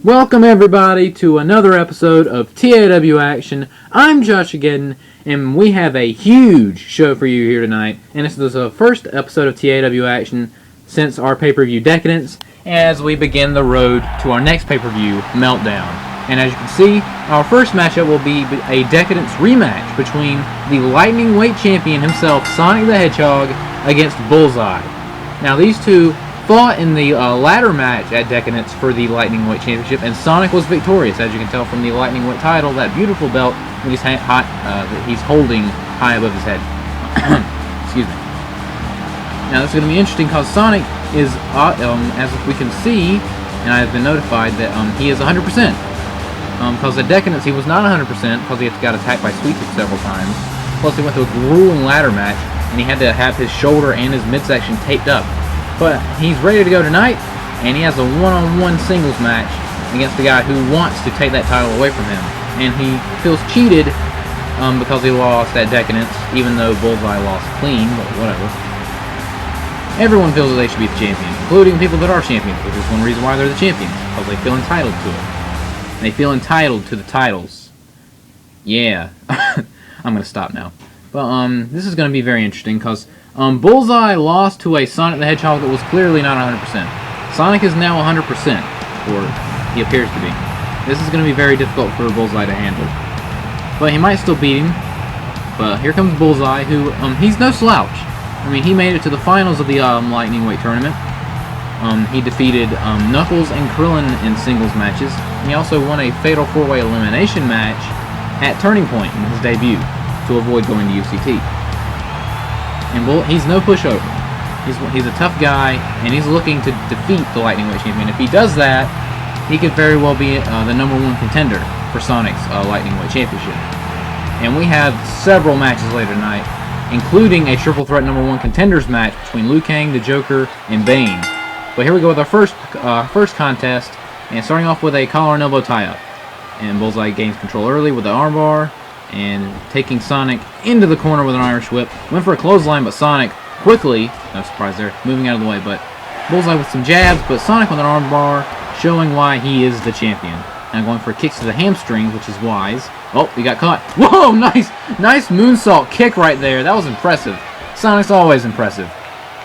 Welcome everybody to another episode of TAW Action. I'm Josh Decadence, and we have a huge show for you here tonight. And this is the first episode of TAW Action since our pay-per-view Decadence, as we begin the road to our next pay-per-view, Meltdown. And as you can see, our first matchup will be a Decadence rematch between the Lightning Weight Champion himself, Sonic the Hedgehog, against Bullseye. Now these two fought in the ladder match at Decadence for the Lightning Weight Championship, and Sonic was victorious, as you can tell from the Lightning Weight title, that beautiful belt that he's holding high above his head. Excuse me. Now this is going to be interesting because Sonic is, as we can see, and I've been notified that he is 100%. Because at Decadence he was not 100% because he got attacked by Sweet Tooth several times. Plus he went to a grueling ladder match, and he had to have his shoulder and his midsection taped up. But he's ready to go tonight, and he has a one-on-one singles match against the guy who wants to take that title away from him. And he feels cheated because he lost at Decadence, even though Bullseye lost clean, but whatever. Everyone feels that they should be the champion, including people that are champions, which is one reason why they're the champions, because they feel entitled to it. They feel entitled to the titles. Yeah. I'm going to stop now. But this is going to be very interesting, because Bullseye lost to a Sonic the Hedgehog that was clearly not 100%. Sonic is now 100%, or he appears to be. This is going to be very difficult for Bullseye to handle. But he might still beat him. But here comes Bullseye, who, he's no slouch. I mean, he made it to the finals of the Lightning Weight Tournament. He defeated Knuckles and Krillin in singles matches. He also won a Fatal 4-Way Elimination match at Turning Point in his debut to avoid going to UCT. And he's no pushover. He's a tough guy, and he's looking to defeat the Lightning Weight Champion. If he does that, he could very well be the #1 contender for Sonic's Lightning Weight Championship. And we have several matches later tonight, including a triple threat #1 contenders match between Liu Kang, the Joker, and Bane. But here we go with our first contest, and starting off with a collar and elbow tie-up. And Bullseye gains control early with the armbar, and taking Sonic into the corner with an Irish whip. Went for a clothesline, but Sonic quickly, no surprise there, moving out of the way, but Bullseye with some jabs, but Sonic with an armbar, showing why he is the champion. Now going for kicks to the hamstrings, which is wise. Oh, he got caught. Whoa, nice moonsault kick right there. That was impressive. Sonic's always impressive.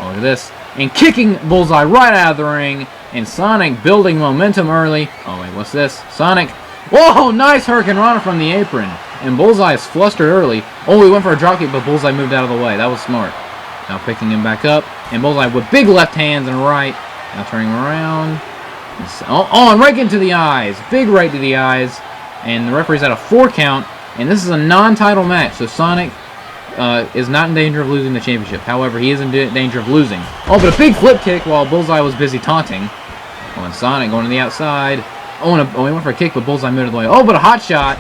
Oh, look at this. And kicking Bullseye right out of the ring, and Sonic building momentum early. Oh wait, what's this? Sonic. Whoa, nice hurricanrana from the apron. And Bullseye is flustered early. Oh, he went for a dropkick, but Bullseye moved out of the way. That was smart. Now picking him back up. And Bullseye with big left hands and right. Now turning around. And right into the eyes. Big right to the eyes. And the referee's at a 4 count. And this is a non-title match. So Sonic is not in danger of losing the championship. However, he is in danger of losing. Oh, but a big flip kick while Bullseye was busy taunting. Oh, and Sonic going to the outside. Oh, he went for a kick, but Bullseye moved out of the way. Oh, but a hot shot.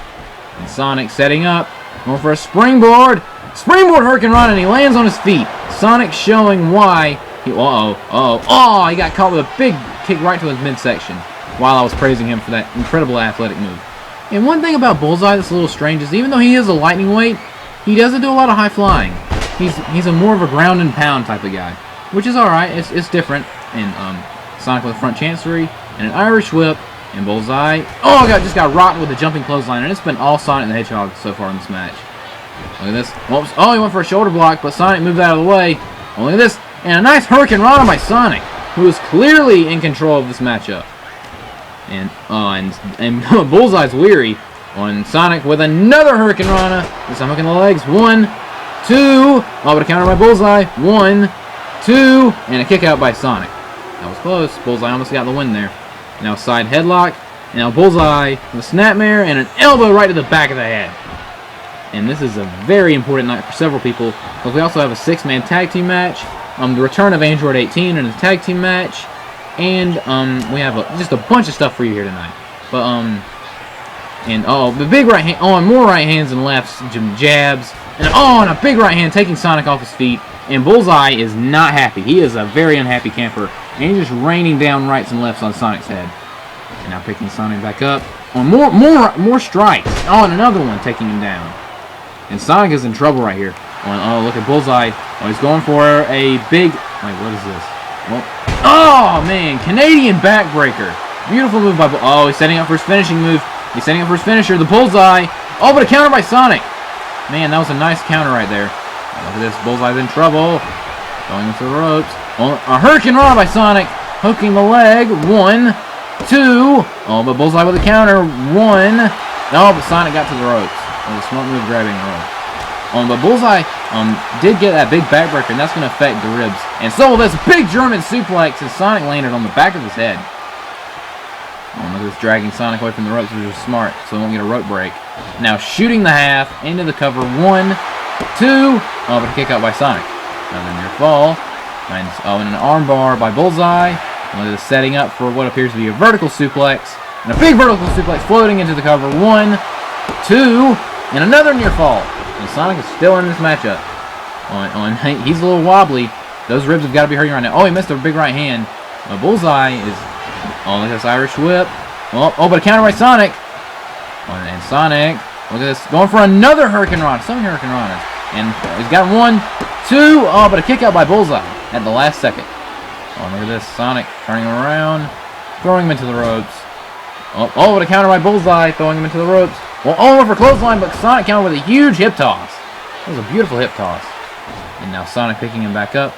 And Sonic setting up, going for a springboard. Springboard hurricanrana, and he lands on his feet. Sonic showing why he... he got caught with a big kick right to his midsection while I was praising him for that incredible athletic move. And one thing about Bullseye that's a little strange is even though he is a lightning weight, he doesn't do a lot of high flying. He's a more of a ground and pound type of guy, which is alright. It's different. And Sonic with a front chancery and an Irish whip. And Bullseye, just got rocked with a jumping clothesline, and it's been all Sonic the Hedgehog so far in this match. Look at this. Whoops. Oh, he went for a shoulder block, but Sonic moved out of the way. Oh, look at this. And a nice hurricanrana by Sonic, who is clearly in control of this matchup. And Bullseye's weary. And Sonic with another hurricanrana. This time hooking the legs. 1, 2. Oh, but a counter by Bullseye. 1, 2. And a kick out by Sonic. That was close. Bullseye almost got the win there. Now side headlock. And now Bullseye with a snapmare and an elbow right to the back of the head. And this is a very important night for several people, because we also have a 6-man tag team match, the return of Android 18 in a tag team match, and we have just a bunch of stuff for you here tonight. But the big right hand, and more right hands and lefts, jabs, and a big right hand taking Sonic off his feet. And Bullseye is not happy. He is a very unhappy camper. And he's just raining down rights and lefts on Sonic's head. And now picking Sonic back up. On more strikes. Oh, and another one taking him down. And Sonic is in trouble right here. Oh, look at Bullseye. Oh, he's going for a big... Wait, what is this? Oh, man. Canadian backbreaker. Beautiful move by... Oh, he's setting up for his finishing move. He's setting up for his finisher, the Bullseye. Oh, but a counter by Sonic. Man, that was a nice counter right there. Look at this. Bullseye's in trouble. Going into the ropes. Oh, a Hurricane Rana by Sonic. Hooking the leg. 1, 2. Oh, but Bullseye with a counter. 1. No, but Sonic got to the ropes. Oh, the smart move grabbing the rope. But Bullseye did get that big backbreaker, and that's going to affect the ribs. And so this big German suplex as Sonic landed on the back of his head. Look at this, dragging Sonic away from the ropes, which is smart, so he won't get a rope break. Now shooting the half into the cover. 1, 2. Oh, but a kick out by Sonic. Another near fall. And an armbar by Bullseye. Look at this, setting up for what appears to be a vertical suplex. And a big vertical suplex floating into the cover. 1, 2, and another near fall. And Sonic is still in this matchup. He's a little wobbly. Those ribs have got to be hurting right now. Oh, he missed a big right hand. Bullseye is... Oh, look at this Irish whip. Oh, but a counter by Sonic. And Sonic, look at this, going for another Hurricane Rana. So many Hurricane Ranas. And he's got 1, 2. Oh, but a kick out by Bullseye at the last second. Oh, look at this. Sonic turning him around, throwing him into the ropes. Oh, but a counter by Bullseye, throwing him into the ropes. Well, all over clothesline, but Sonic countered with a huge hip toss. That was a beautiful hip toss. And now Sonic picking him back up.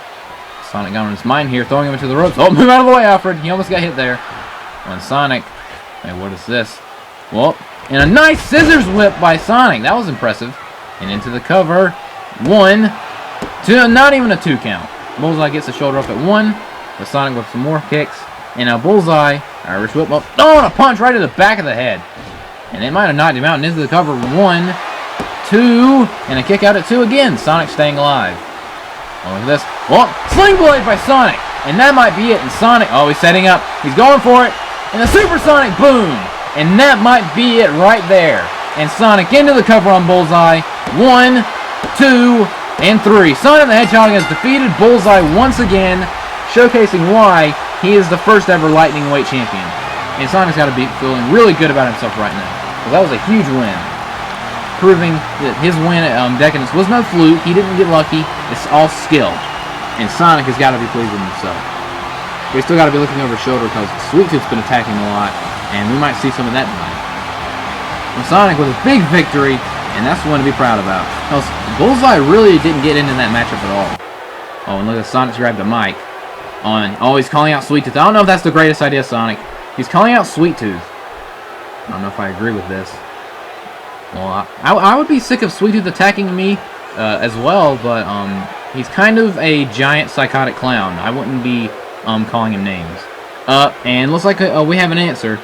Sonic got on his mind here, throwing him into the ropes. Oh, move out of the way, Alfred. He almost got hit there. And Sonic, hey, what is this? Well, and a nice scissors whip by Sonic. That was impressive. And into the cover. 1, 2, not even a 2 count. Bullseye gets the shoulder up at 1. But Sonic with some more kicks. And now Bullseye, Irish whip up. Oh, and a punch right to the back of the head. And it might have knocked him out and into the cover. 1, 2, and a kick out at 2 again. Sonic staying alive. Oh, look at this. Oh, Sling Blade by Sonic. And that might be it. And Sonic, oh, he's setting up. He's going for it. And the Supersonic boom. And that might be it right there. And Sonic into the cover on Bullseye. 1, 2, and 3. Sonic the Hedgehog has defeated Bullseye once again, showcasing why he is the first ever Lightning Weight champion. And Sonic's got to be feeling really good about himself right now. Because that was a huge win. Proving that his win at Decadence was no fluke. He didn't get lucky. It's all skill. And Sonic has got to be pleased with himself. But he's still got to be looking over his shoulder because Sweet Tooth's been attacking a lot. And we might see some of that tonight. Well, Sonic with a big victory. And that's the one to be proud about. Because Bullseye really didn't get into that matchup at all. Oh, and look at Sonic's grabbed the mic. Oh, he's calling out Sweet Tooth. I don't know if that's the greatest idea, Sonic. He's calling out Sweet Tooth. I don't know if I agree with this. Well, I would be sick of Sweet Tooth attacking me as well, but he's kind of a giant psychotic clown. I wouldn't be calling him names. And looks like we have an answer.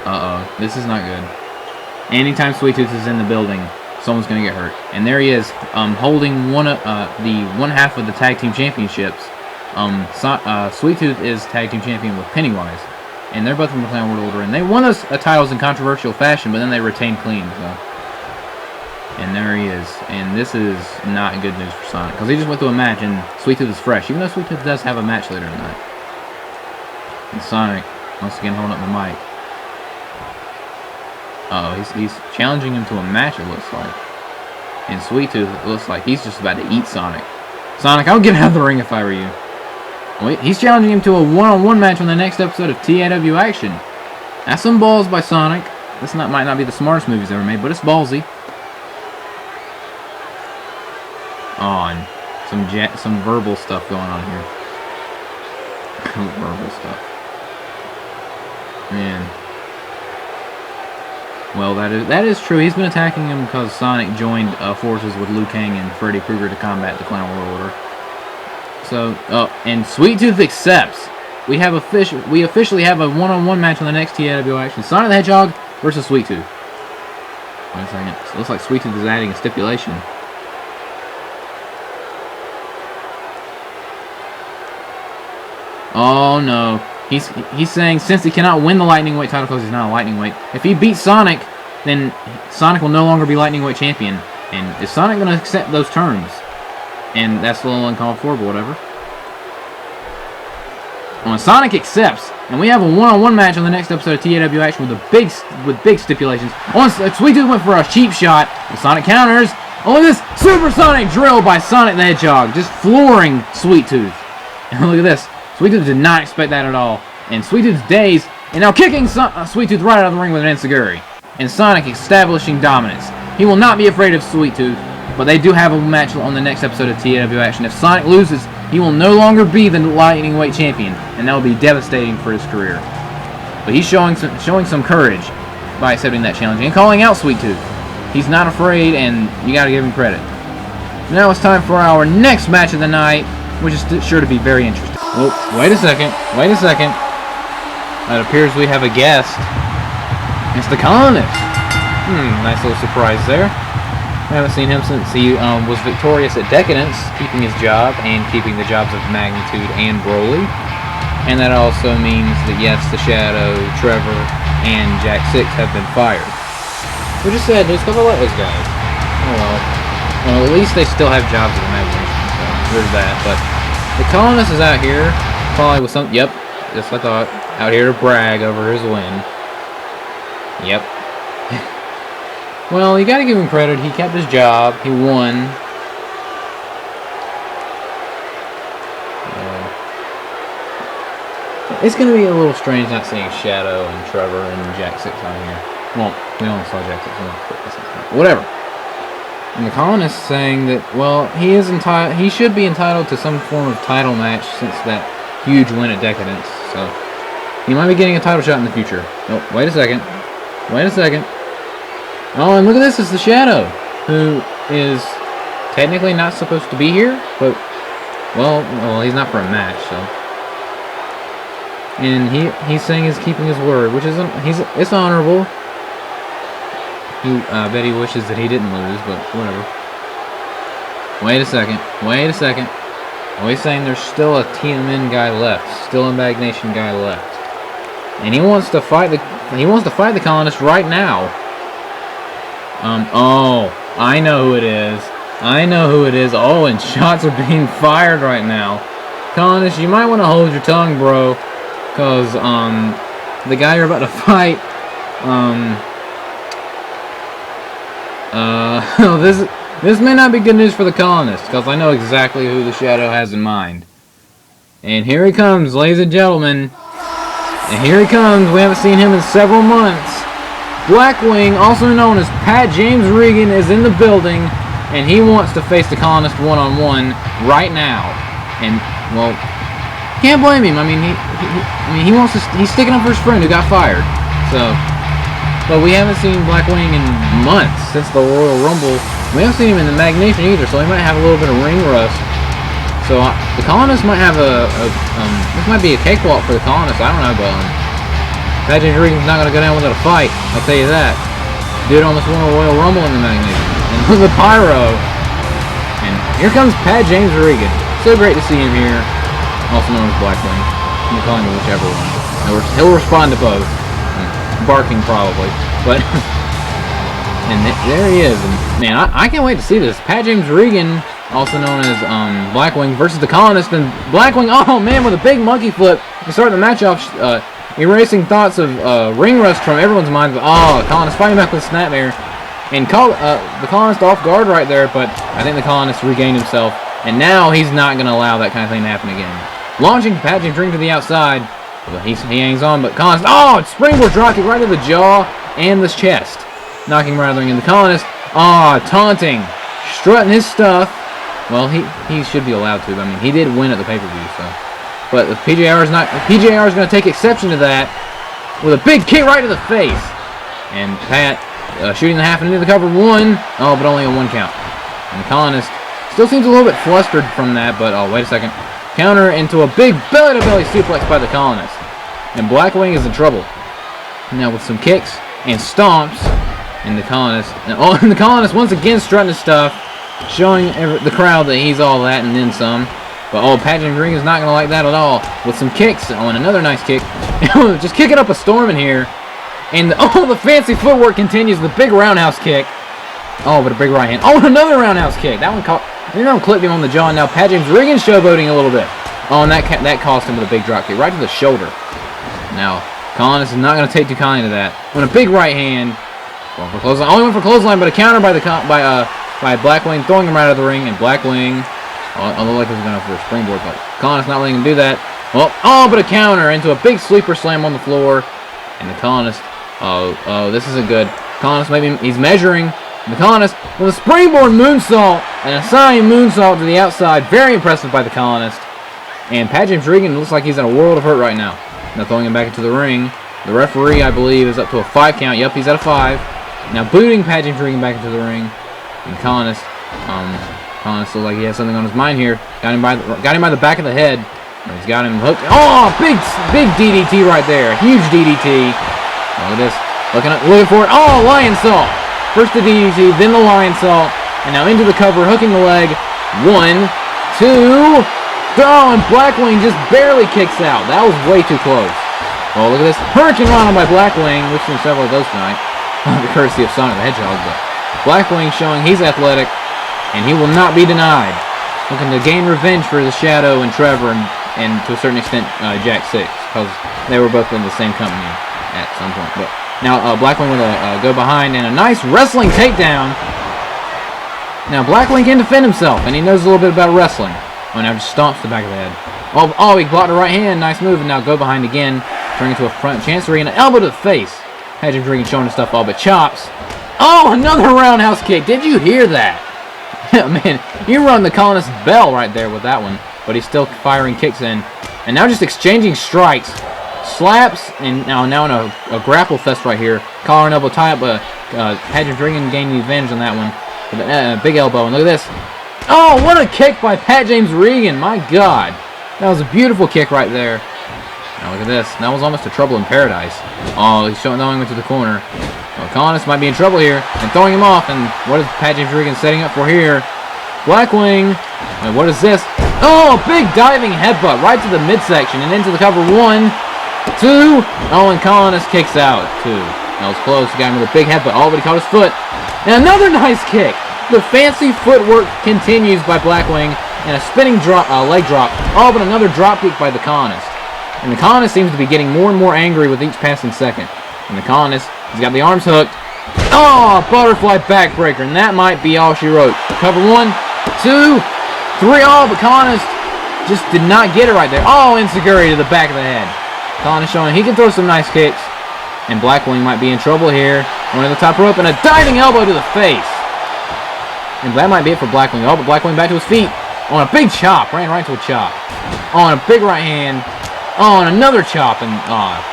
Uh-oh, this is not good. Anytime Sweet Tooth is in the building, someone's going to get hurt. And there he is, holding one half of the Tag Team Championships. Sweet Tooth is Tag Team Champion with Pennywise. And they're both from the Clown World Order. And they won us titles in controversial fashion, but then they retained clean. So. And there he is. And this is not good news for Sonic. Because he just went through a match, and Sweet Tooth is fresh. Even though Sweet Tooth does have a match later tonight. And Sonic, once again, holding up the mic. He's challenging him to a match, it looks like. And Sweet Tooth, it looks like he's just about to eat Sonic. Sonic, I would get out of the ring if I were you. Wait, he's challenging him to a one-on-one match on the next episode of TAW Action. That's some balls by Sonic. This might not be the smartest move he's ever made, but it's ballsy. On some verbal stuff going on here. Verbal stuff. Man. Well, that is true. He's been attacking him because Sonic joined forces with Liu Kang and Freddy Krueger to combat the Clown World Order. So, and Sweet Tooth accepts. We officially have a one-on-one match on the next TAW Action. Sonic the Hedgehog versus Sweet Tooth. Wait a second. It looks like Sweet Tooth is adding a stipulation. Oh no. He's saying since he cannot win the Lightning Weight title because he's not a Lightning Weight, if he beats Sonic, then Sonic will no longer be Lightning Weight champion. And is Sonic going to accept those terms? And that's a little uncalled for, but whatever. When Sonic accepts, and we have a one-on-one match on the next episode of TAW Action with big stipulations. Sweet Tooth went for a cheap shot, and Sonic counters. Oh, look at this supersonic drill by Sonic the Hedgehog, just flooring Sweet Tooth. And look at this. Sweet Tooth did not expect that at all. And Sweet Tooth's dazed, And now kicking Sweet Tooth right out of the ring with an enziguri. And Sonic establishing dominance. He will not be afraid of Sweet Tooth, but they do have a match on the next episode of TAW Action. If Sonic loses, he will no longer be the lightning weight champion, and that will be devastating for his career. But he's showing some courage by accepting that challenge and calling out Sweet Tooth. He's not afraid, and you got to give him credit. Now it's time for our next match of the night, which is sure to be very interesting. Oh, wait a second. Wait a second. It appears we have a guest. It's the Colonist. Nice little surprise there. I haven't seen him since he was victorious at Decadence, keeping his job and keeping the jobs of Magnitude and Broly. And that also means that yes, the Shadow, Trevor, and Jack 6 have been fired. Which is sad news, because I like those guys. Oh well. Well, at least they still have jobs at Imagination, so there's that. But the Colonist is out here, probably with some, yep, just like I thought, out here to brag over his win. Yep. Well, you gotta give him credit. He kept his job. He won. It's gonna be a little strange not seeing Shadow and Trevor and Jack 6 on here. Well, we only saw Jack 6. Whatever. And the Colonist saying that, well, he should be entitled to some form of title match since that huge win at Decadence. So he might be getting a title shot in the future. Oh, wait a second. Wait a second. Oh, and look at this, it's the Shadow, who is technically not supposed to be here, but, well, he's not for a match, so. And he's saying he's keeping his word, which is, it's honorable. I bet he wishes that he didn't lose, but whatever. Wait a second, wait a second. Oh, he's saying there's still a TMN guy left, still a Magnation guy left. And he wants to fight the Colonist right now. Oh, I know who it is. I know who it is. Oh, and shots are being fired right now. Colonist, you might want to hold your tongue, bro. Because, the guy you're about to fight, this may not be good news for the Colonist, because I know exactly who the Shadow has in mind. And here he comes, ladies and gentlemen. And here he comes. We haven't seen him in several months. Blackwing, also known as Pat James Regan, is in the building, and he wants to face the Colonist one-on-one right now. And, well, can't blame him. I mean, he's sticking up for his friend who got fired. So, but we haven't seen Blackwing in months since the Royal Rumble. We haven't seen him in the Magnation either, so he might have a little bit of ring rust. So the Colonist might have this might be a cakewalk for the Colonist. I don't know, but Pat James Regan's not going to go down without a fight, I'll tell you that. Dude almost won a Royal Rumble in the Magnation. And with the Pyro. And here comes Pat James Regan. So great to see him here. Also known as Blackwing. You can call him whichever one. He'll respond to both. Barking probably. But, and there he is. And man, I can't wait to see this. Pat James Regan, also known as Blackwing, versus the Colonist. And Blackwing, oh man, with a big monkey flip. To start the match off, erasing thoughts of ring rust from everyone's mind. But, oh, the Colonist fighting back with a snapmare. And the Colonist off guard right there, but I think the Colonist regained himself. And now he's not going to allow that kind of thing to happen again. Launching Pat James Regan to the outside. But he hangs on, but Colonist, oh, springboard dropkick right to the jaw and the chest. Knocking right out of the ring. And the Colonist, oh, taunting. Strutting his stuff. Well, he should be allowed to. I mean, he did win at the pay-per-view, so. But the PJR is going to take exception to that with a big kick right to the face. And Pat shooting the half into the cover, one. Oh, but only a one count. And the Colonist still seems a little bit flustered from that, but oh, wait a second. Counter into a big belly-to-belly suplex by the Colonist. And Blackwing is in trouble. Now with some kicks and stomps, and the Colonist, and the Colonist once again strutting his stuff, showing the crowd that he's all that and then some. But oh, Pat James Regan is not going to like that at all. With some kicks, oh, and another nice kick. Just kicking up a storm in here. And the fancy footwork continues. The big roundhouse kick. Oh, but a big right hand. Oh, another roundhouse kick. That one caught. Clipped him on the jaw. And now Pat James Regan showboating a little bit. Oh, and that cost him with a big drop kick right to the shoulder. Now, Colonist is not going to take too kindly to that. When a big right hand. Going for clothesline. Only went for clothesline, but a counter by Blackwing, throwing him right out of the ring. And Blackwing, although like he was going for a springboard, but Colonist not letting him do that. Well, oh, but a counter into a big sleeper slam on the floor. And the Colonist, oh, this isn't good. Colonist, maybe he's measuring. The Colonist with a springboard moonsault and a sign moonsault to the outside. Very impressive by the Colonist. And Pat James Regan looks like he's in a world of hurt right now. Now throwing him back into the ring. The referee, I believe, is up to a 5 count. Yep, he's at a 5. Now booting Pat James Regan back into the ring. And Colonist looks like he has something on his mind here. Got him by the back of the head. He's got him hooked. Oh, big DDT right there. Huge DDT. Look at this. Looking for it. Oh, Lion Salt. First the DDT, then the Lion Salt. And now into the cover, hooking the leg. 1, 2. Oh, and Blackwing just barely kicks out. That was way too close. Oh, look at this. Hurricane Rana by Blackwing. We've seen several of those tonight. Courtesy of Sonic the Hedgehog. But Blackwing showing he's athletic. And he will not be denied. Looking to gain revenge for the Shadow and Trevor and to a certain extent Jack 6. Because they were both in the same company at some point. But now Blackwing with a go behind and a nice wrestling takedown. Now Blackwing can defend himself and he knows a little bit about wrestling. Oh, now just stomps the back of the head. Oh, he blocked the right hand. Nice move. And now go behind again. Turning into a front chancery and an elbow to the face. Pat James Regan showing his stuff all but chops. Oh, another roundhouse kick. Did you hear that? Man, you run the Colonist's bell right there with that one. But he's still firing kicks in. And now just exchanging strikes. Slaps. And now in a grapple fest right here. Collar and elbow tie up. Pat James Regan gaining the advantage on that one. With a big elbow. And look at this. Oh, what a kick by Pat James Regan. My God. That was a beautiful kick right there. Now look at this. That was almost a trouble in paradise. Oh, he's throwing him into the corner. Well, Colonist might be in trouble here. And throwing him off. And what is Pat James Regan setting up for here? Blackwing. And what is this? Oh, big diving headbutt right to the midsection. And into the cover. 1, 2. Oh, and Colonist kicks out. 2. That was close. He got him with a big headbutt. Oh, but he caught his foot. And another nice kick. The fancy footwork continues by Blackwing. And a spinning leg drop. Oh, but another drop kick by the Colonist. And the Colonist seems to be getting more and more angry with each passing second. And the Colonist, he's got the arms hooked. Oh, butterfly backbreaker. And that might be all she wrote. Cover 1, 2, 3. Oh, but Colonist just did not get it right there. Oh, Enziguri to the back of the head. Colonist showing he can throw some nice kicks. And Blackwing might be in trouble here. Going to the top rope and a diving elbow to the face. And that might be it for Blackwing. Oh, but Blackwing back to his feet. On a big chop. Ran right into a chop. On a big right hand. Oh, and another chop. And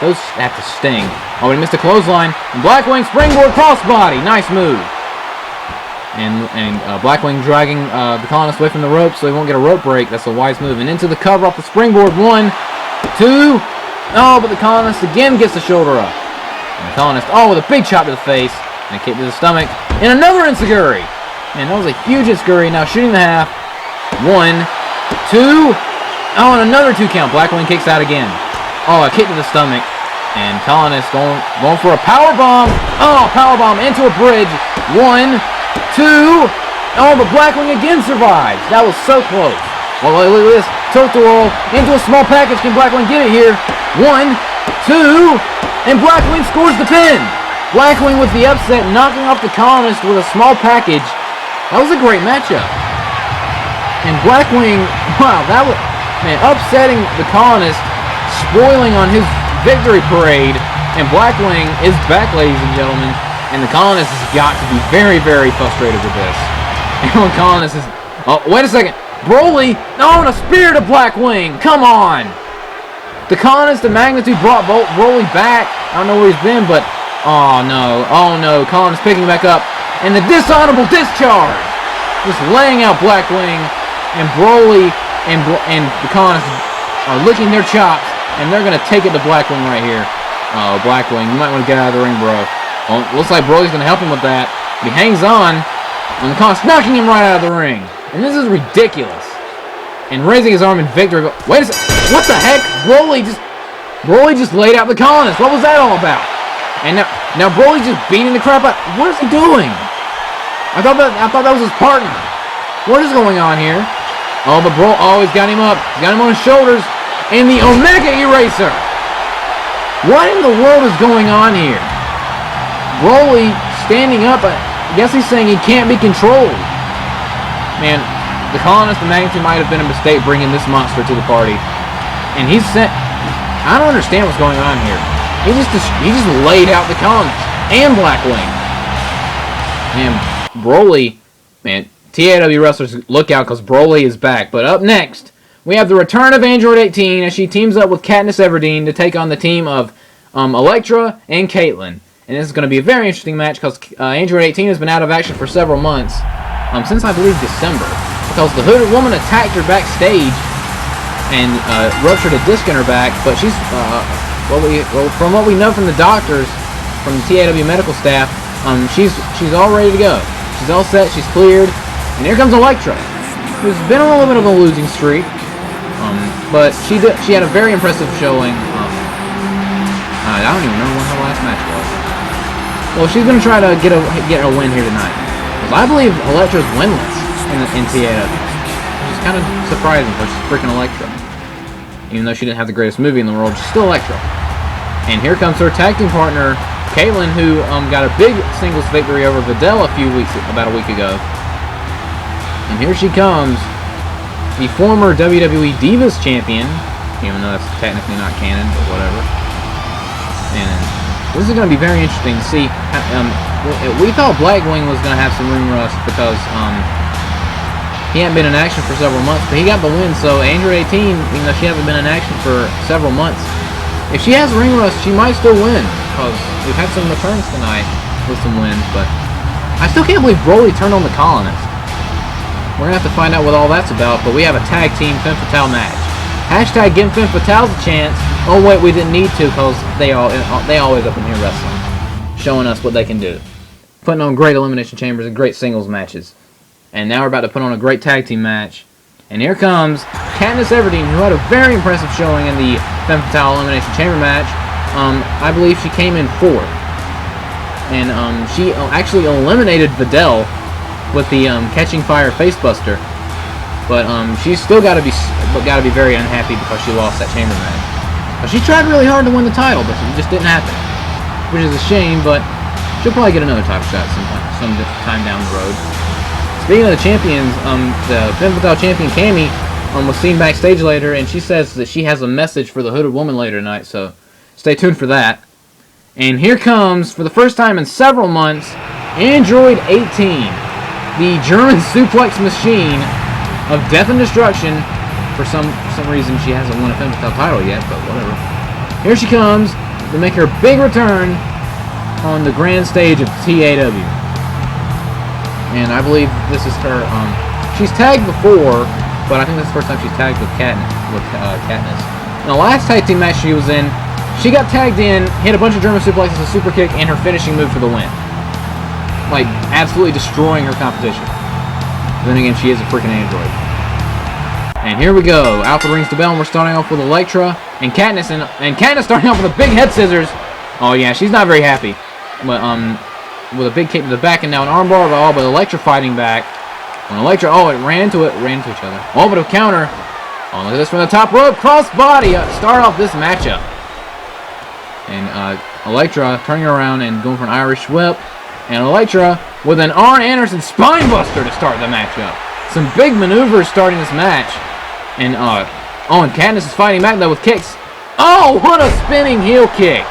those have to sting. Oh, he missed a clothesline. And Blackwing springboard crossbody. Nice move. And Blackwing dragging the Colonist away from the rope so he won't get a rope break. That's a wise move. And into the cover off the springboard. 1, 2. Oh, but the Colonist again gets the shoulder up. And the Colonist, with a big chop to the face. And a kick to the stomach. And another Enziguri. Man, that was a huge Enziguri. Now shooting the half. 1, 2. Oh, and another 2 count. Blackwing kicks out again. Oh, a kick to the stomach. And Colonist going for a power bomb. Oh, power bomb into a bridge. 1, 2. Oh, but Blackwing again survives. That was so close. Well, look at this. Tilt-a-whirl into a small package. Can Blackwing get it here? 1, 2. And Blackwing scores the pin. Blackwing with the upset, knocking off the Colonist with a small package. That was a great matchup. And Blackwing, wow, that was... Man, upsetting the Colonist, spoiling on his victory parade, and Blackwing is back, ladies and gentlemen, and the Colonist has got to be very, very frustrated with this. And the Colonist is... Oh, wait a second. Broly! No, and a spear to Blackwing! Come on! The Colonist, the magnitude brought Broly back. I don't know where he's been, but... Oh, no. Oh, no. Colonist picking back up. And the dishonorable discharge! Just laying out Blackwing, and Broly... And the Colonists are licking their chops, and they're going to take it to Blackwing right here. Oh, Blackwing, you might want to get out of the ring, bro. Well, looks like Broly's going to help him with that. But he hangs on, and the Colonists knocking him right out of the ring. And this is ridiculous. And raising his arm in victory. Wait a second. What the heck? Broly just laid out the Colonists. What was that all about? And now Broly's just beating the crap out. What is he doing? I thought that was his partner. What is going on here? Oh, but he's got him up. He's got him on his shoulders. And the Omega Eraser. What in the world is going on here? Broly standing up. I guess he's saying he can't be controlled. Man, the Colonist and Magnitude might have been a mistake bringing this monster to the party. And he's sent... I don't understand what's going on here. He just laid out the columns and Blackwing. Man, Broly, man, TAW wrestlers, look out because Broly is back. But up next, we have the return of Android 18 as she teams up with Katniss Everdeen to take on the team of Elektra and Kaitlyn. And this is going to be a very interesting match because Android 18 has been out of action for several months, since I believe December, because the Hooded Woman attacked her backstage and ruptured a disc in her back. But she's from what we know from the doctors, from the TAW medical staff, she's all ready to go. She's all set. She's cleared. And here comes Elektra, who's been on a little bit of a losing streak, but she had a very impressive showing. I don't even remember what her last match was. Well, she's gonna try to get a win here tonight, because I believe Elektra's winless in TAW, which is kind of surprising for she's freaking Elektra. Even though she didn't have the greatest movie in the world, she's still Elektra. And here comes her tag team partner, Kaitlyn, who got a big singles victory over Videl about a week ago. And here she comes, the former WWE Divas champion, even though that's technically not canon, but whatever. And this is going to be very interesting to see. We thought Blackwing was going to have some ring rust because he hadn't been in action for several months, but he got the win. So Android 18, even though she hasn't been in action for several months, if she has ring rust, she might still win, because we've had some returns tonight with some wins. But I still can't believe Broly turned on the Colonist. We're going to have to find out what all that's about, but we have a tag team Femme Fatale match. Hashtag give Femme Fatales a chance. Oh wait, we didn't need to, because they always up in here wrestling, showing us what they can do, putting on great elimination chambers and great singles matches. And now we're about to put on a great tag team match. And here comes Katniss Everdeen, who had a very impressive showing in the Femme Fatale elimination chamber match. I believe she came in 4th, and she actually eliminated Videl with the Catching Fire Facebuster. But she's still got to be very unhappy because she lost that chamber match. But she tried really hard to win the title, but it just didn't happen, which is a shame. But she'll probably get another title shot some time down the road. Speaking of the champions, the Femme Fatale champion Cammy was seen backstage later, and she says that she has a message for the Hooded Woman later tonight. So stay tuned for that. And here comes, for the first time in several months, Android 18, the German suplex machine of death and destruction. For some reason, she hasn't won a Femme Fatale title yet, but whatever. Here she comes to make her big return on the grand stage of TAW. And I believe this is her. She's tagged before, but I think this is the first time she's tagged with Katniss. In the last tag team match she was in, she got tagged in, hit a bunch of German suplexes, a super kick, and her finishing move for the win. Like, absolutely destroying her competition. Then again, she is a freaking android. And here we go. Alpha rings the bell, and we're starting off with Elektra and Katniss, and Katniss starting off with a big head scissors. Oh yeah, she's not very happy. But with a big kick to the back and now an armbar, but Elektra fighting back. And Elektra, it ran into each other. Oh, but a counter. Oh, look at this from the top rope, cross body. Start off this matchup. And Elektra turning around and going for an Irish whip. And Elektra with an Arn Anderson spine buster to start the matchup. Some big maneuvers starting this match. And and Katniss is fighting back though with kicks. Oh, what a spinning heel kick.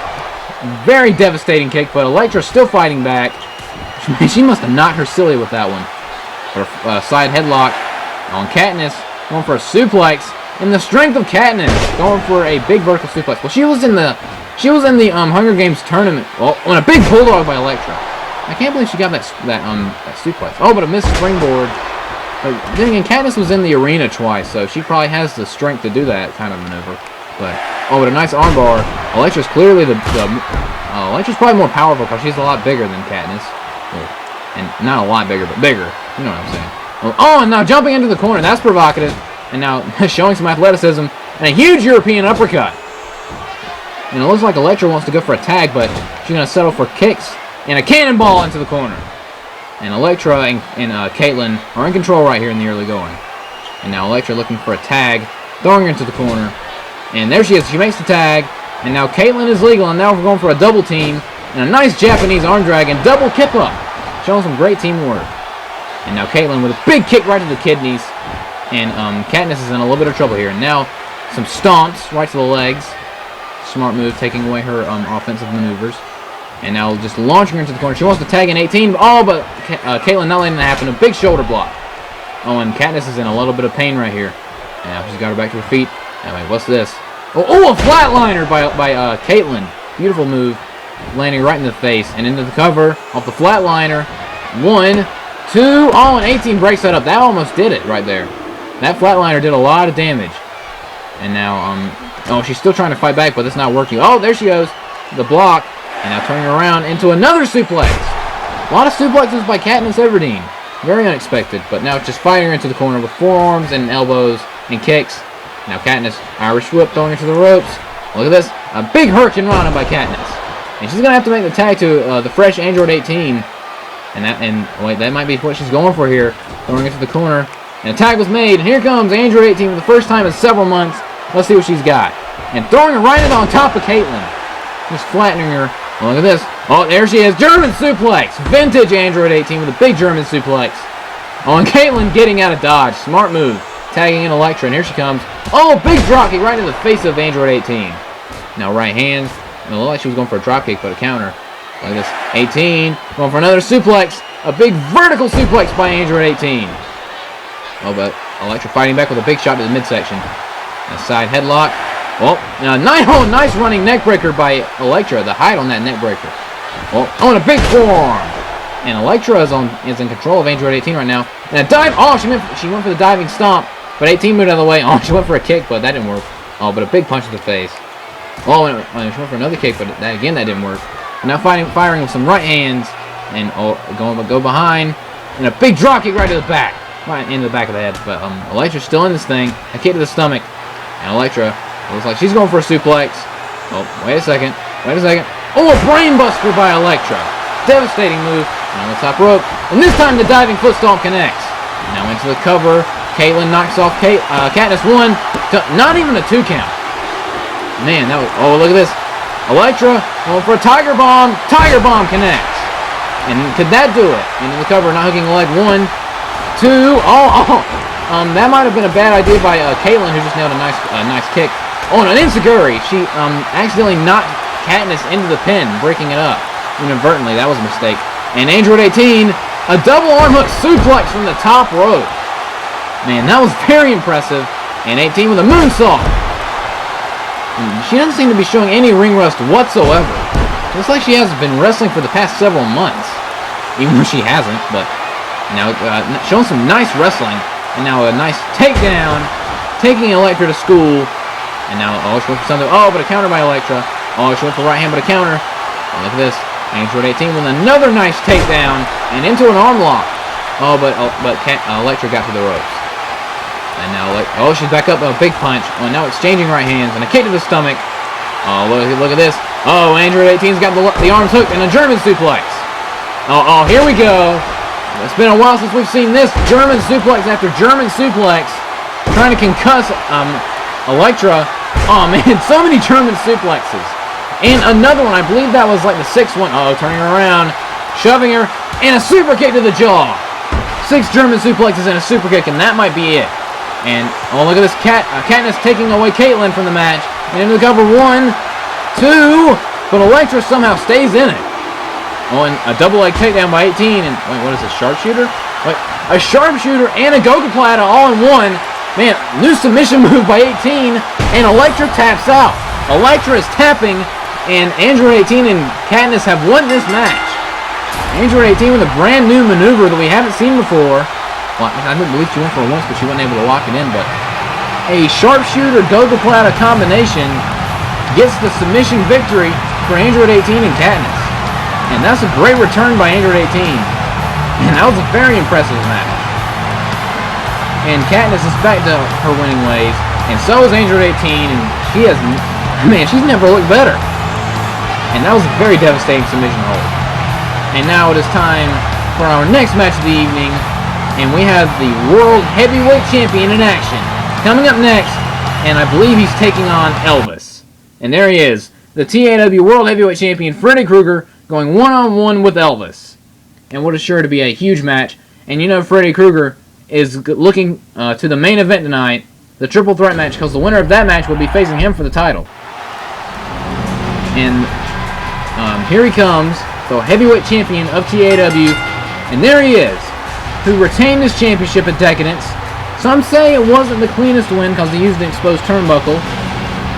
Very devastating kick, but Elektra's still fighting back. She must have knocked her silly with that one. Her side headlock on Katniss, going for a suplex. And the strength of Katniss going for a big vertical suplex. Well, she was in the Hunger Games tournament. Well, on a big bulldog by Elektra. I can't believe she got that suplex. Oh, but a missed springboard. But then again, Katniss was in the arena twice, so she probably has the strength to do that kind of maneuver. But a nice armbar. Elektra's clearly Elektra's probably more powerful because she's a lot bigger than Katniss. Well, and not a lot bigger, but bigger. You know what I'm saying. And now jumping into the corner. That's provocative. And now showing some athleticism and a huge European uppercut. And it looks like Elektra wants to go for a tag, but she's going to settle for kicks and a cannonball into the corner. And Elektra and Kaitlyn are in control right here in the early going. And now Elektra looking for a tag, throwing her into the corner. And there she is. She makes the tag. And now Kaitlyn is legal. And now we're going for a double team. And a nice Japanese arm drag and double kip up. Showing some great teamwork. And now Kaitlyn with a big kick right to the kidneys. And Katniss is in a little bit of trouble here. And now some stomps right to the legs. Smart move, taking away her offensive maneuvers. And now just launching her into the corner. She wants to tag in 18. Oh, but Kaitlyn not letting that happen. A big shoulder block. Oh, and Katniss is in a little bit of pain right here. Now she's got her back to her feet. Anyway, what's this? Oh, a flatliner by Kaitlyn. Beautiful move. Landing right in the face. And into the cover off the flatliner. 1, 2. Oh, and 18 breaks that up. That almost did it right there. That flatliner did a lot of damage. And now, oh, she's still trying to fight back, but it's not working. Oh, there she goes. The block. And now turning around into another suplex. A lot of suplexes by Katniss Everdeen. Very unexpected. But now just fighting her into the corner with forearms and elbows and kicks. Now Katniss, Irish whip, throwing her to the ropes. Look at this. A big hurricane rana by Katniss. And she's going to have to make the tag to the fresh Android 18. And wait, that might be what she's going for here. Throwing it to the corner. And a tag was made. And here comes Android 18 for the first time in several months. Let's see what she's got. And throwing her right on top of Kaitlyn. Just flattening her. Look at this. Oh, there she is. German suplex. Vintage Android 18 with a big German suplex. Oh, and Kaitlyn getting out of dodge. Smart move. Tagging in Elektra. And here she comes. Oh, big dropkick right in the face of Android 18. Now right hands. It looked like she was going for a dropkick, but a counter. Look at this. 18. Going for another suplex. A big vertical suplex by Android 18. Oh, but Elektra fighting back with a big shot to the midsection. A side headlock. Well, nice running neck breaker by Elektra. The height on that neck breaker. Well, and a big forearm. And Elektra is in control of Android 18 right now. And a dive. Oh, she went for the diving stomp, but 18 moved out of the way. Oh, she went for a kick, but that didn't work. Oh, but a big punch to the face. Oh, and she went for another kick, but that didn't work. And now firing with some right hands and go behind, and a big drop kick right to the back, right into the back of the head. But Elektra's still in this thing. A kick to the stomach, and Elektra. Looks like she's going for a suplex. Oh, wait a second. Oh, a brain buster by Elektra. Devastating move. On the top rope. And this time the diving foot stomp connects. Now into the cover. Kaitlyn knocks off Katniss 1. Not even a 2 count. Man, that was... Oh, look at this. Elektra going for a tiger bomb. Tiger bomb connects. And could that do it? Into the cover, not hooking a leg. 1, 2. Oh. That might have been a bad idea by Kaitlyn, who just nailed a nice kick. Oh, and an enziguri. She accidentally knocked Katniss into the pin, breaking it up inadvertently. That was a mistake. And Android 18, a double arm hook suplex from the top rope. Man, that was very impressive. And 18 with a moonsault. She doesn't seem to be showing any ring rust whatsoever. Looks like she hasn't been wrestling for the past several months. Even though she hasn't, but now showing some nice wrestling. And now a nice takedown, taking Elektra to school. And now, oh, she went for something. Oh, but a counter by Elektra. Oh, she went for right hand, but a counter. Oh, look at this. Android 18 with another nice takedown and into an arm lock. Oh, but Elektra got to the ropes. And now, she's back up. A big punch. Oh, now exchanging right hands and a kick to the stomach. Oh, look at this. Oh, Android 18's got the arms hooked and a German suplex. Oh, here we go. It's been a while since we've seen this German suplex after German suplex. Trying to concuss Elektra. Oh, man, so many German suplexes. And another one, I believe that was like the 6th one. Uh-oh, turning her around, shoving her, and a super kick to the jaw. 6 German suplexes and a super kick, and that might be it. And, oh, look at this. Katniss taking away Kaitlyn from the match. And into the cover, 1, 2, but Elektra somehow stays in it. Oh, and a double leg takedown by 18. And, wait, what is this, sharpshooter? Wait, a sharpshooter and a gogoplata all in one. Man, new submission move by 18, and Elektra taps out. Elektra is tapping, and Android 18 and Katniss have won this match. Android 18 with a brand new maneuver that we haven't seen before. Well, I didn't believe she went for it once, but she wasn't able to lock it in. But a sharpshooter gogoplata combination gets the submission victory for Android 18 and Katniss. And that's a great return by Android 18. And that was a very impressive match. And Katniss is back to her winning ways, and so is Android 18, and she's never looked better. And that was a very devastating submission hold. And now it is time for our next match of the evening, and we have the World Heavyweight Champion in action. Coming up next, and I believe he's taking on Elvis. And there he is, the TAW World Heavyweight Champion, Freddy Krueger, going one-on-one with Elvis. And what is sure to be a huge match. And you know Freddy Krueger is looking to the main event tonight, the triple threat match, because the winner of that match will be facing him for the title. And here he comes, the heavyweight champion of TAW. And there he is, who retained his championship at Decadence. Some say it wasn't the cleanest win because he used the exposed turnbuckle.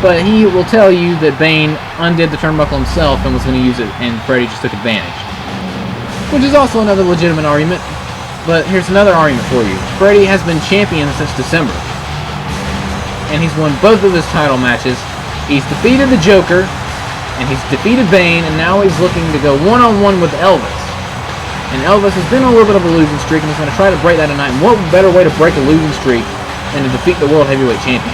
But he will tell you that Bane undid the turnbuckle himself and was going to use it, and Freddy just took advantage. Which is also another legitimate argument. But here's another argument for you. Freddy has been champion since December. And he's won both of his title matches. He's defeated the Joker, and he's defeated Bane, and now he's looking to go one-on-one with Elvis. And Elvis has been on a little bit of a losing streak, and he's going to try to break that tonight. And what better way to break a losing streak than to defeat the World Heavyweight Champion?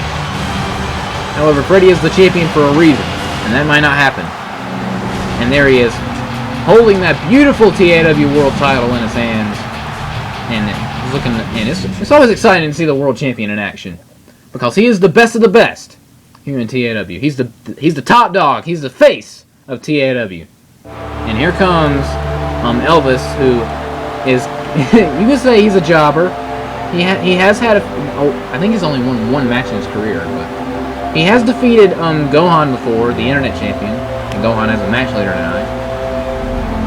However, Freddy is the champion for a reason, and that might not happen. And there he is, holding that beautiful TAW World title in his hands. And he's looking, and it's always exciting to see the World Champion in action, because he is the best of the best here in TAW. He's the top dog. He's the face of TAW. And here comes Elvis, who is you could say he's a jobber. He has had I think he's only won one match in his career, but he has defeated Gohan before, the Internet Champion, and Gohan has a match later tonight.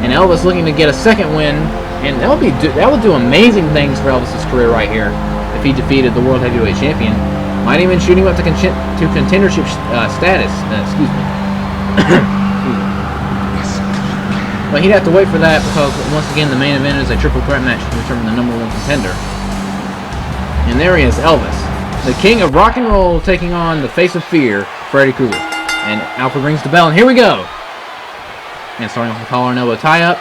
And Elvis looking to get a second win, and that would do amazing things for Elvis's career right here if he defeated the World Heavyweight Champion. Might even shoot him up to contendership status. Excuse me. But he'd have to wait for that because once again the main event is a triple threat match to determine the #1 contender. And there he is, Elvis, the king of rock and roll, taking on the face of fear, Freddy Krueger. And Alfred rings the bell, and here we go. And starting off the collar and elbow tie-up.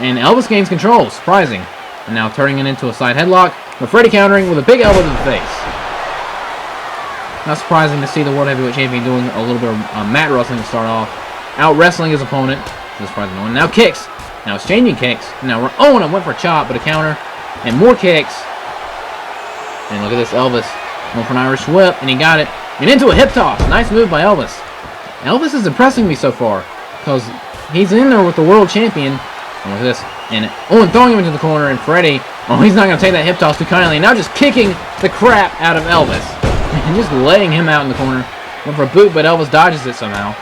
And Elvis gains control, surprising. And now turning it into a side headlock, but Freddy countering with a big elbow to the face. Not surprising to see the World Heavyweight Champion doing a little bit of mat wrestling to start off. Out-wrestling his opponent. This surprising one. Now kicks. Now exchanging kicks. Now, oh, and it went for a chop, but a counter. And more kicks. And look at this, Elvis. Going for an Irish whip, and he got it. And into a hip toss. Nice move by Elvis. Elvis is impressing me so far, because he's in there with the world champion. And look at this. And throwing him into the corner, and Freddy, he's not going to take that hip toss too kindly. Now just kicking the crap out of Elvis. And just laying him out in the corner. Went for a boot, but Elvis dodges it somehow.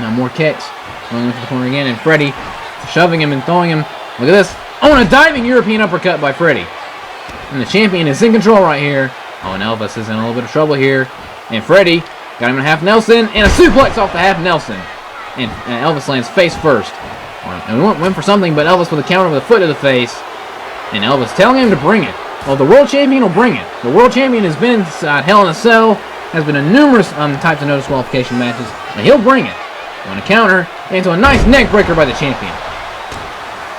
Now more kicks. Going into the corner again, and Freddy shoving him and throwing him. Look at this. And a diving European uppercut by Freddy. And the champion is in control right here. And Elvis is in a little bit of trouble here. And Freddy got him in a half Nelson, and a suplex off the half Nelson. And Elvis lands face first. And we went for something, but Elvis with a counter with a foot to the face. And Elvis telling him to bring it. Well, the world champion will bring it. The world champion has been inside Hell in a Cell, has been in numerous types of no disqualification matches, and he'll bring it. On a counter, into a nice neck breaker by the champion.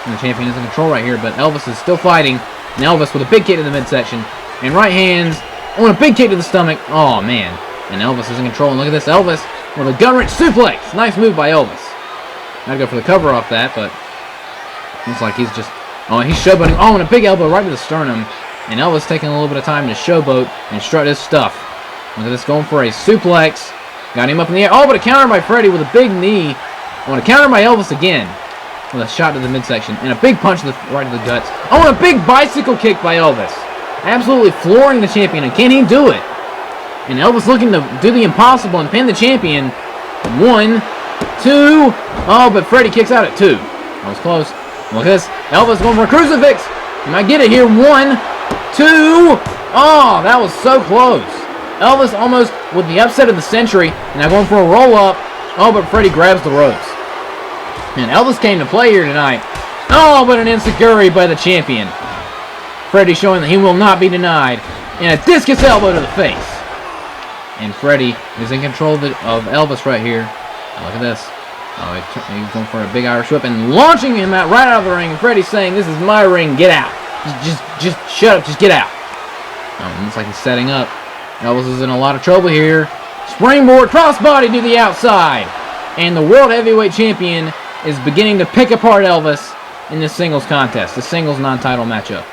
And the champion is in control right here, but Elvis is still fighting. And Elvis with a big kick to the midsection. And right hands, on a big kick to the stomach. Oh, man. And Elvis is in control. And look at this, Elvis with a gun-wrench suplex. Nice move by Elvis. I'd go for the cover off that, but looks like he's just... he's showboating. And a big elbow right to the sternum. And Elvis taking a little bit of time to showboat and strut his stuff. Look at this, going for a suplex. Got him up in the air. But a counter by Freddy with a big knee. A counter by Elvis again. With a shot to the midsection. And a big punch right to the guts. And a big bicycle kick by Elvis. Absolutely flooring the champion. And can he do it? And Elvis looking to do the impossible and pin the champion. 1, 2. But Freddy kicks out at 2. That was close. Look at this. Elvis going for a crucifix. He might get it here. 1, 2. That was so close. Elvis almost with the upset of the century. And now going for a roll-up. But Freddy grabs the ropes. And Elvis came to play here tonight. But an enziguri by the champion. Freddy showing that he will not be denied. And a discus elbow to the face. And Freddy is in control of Elvis right here. Look at this. He's going for a big Irish whip and launching him out right out of the ring. And Freddy's saying, "This is my ring. Get out. Just shut up. Just get out." Looks like he's setting up. Elvis is in a lot of trouble here. Springboard crossbody to the outside. And the World Heavyweight Champion is beginning to pick apart Elvis in this singles contest, the singles non-title matchup.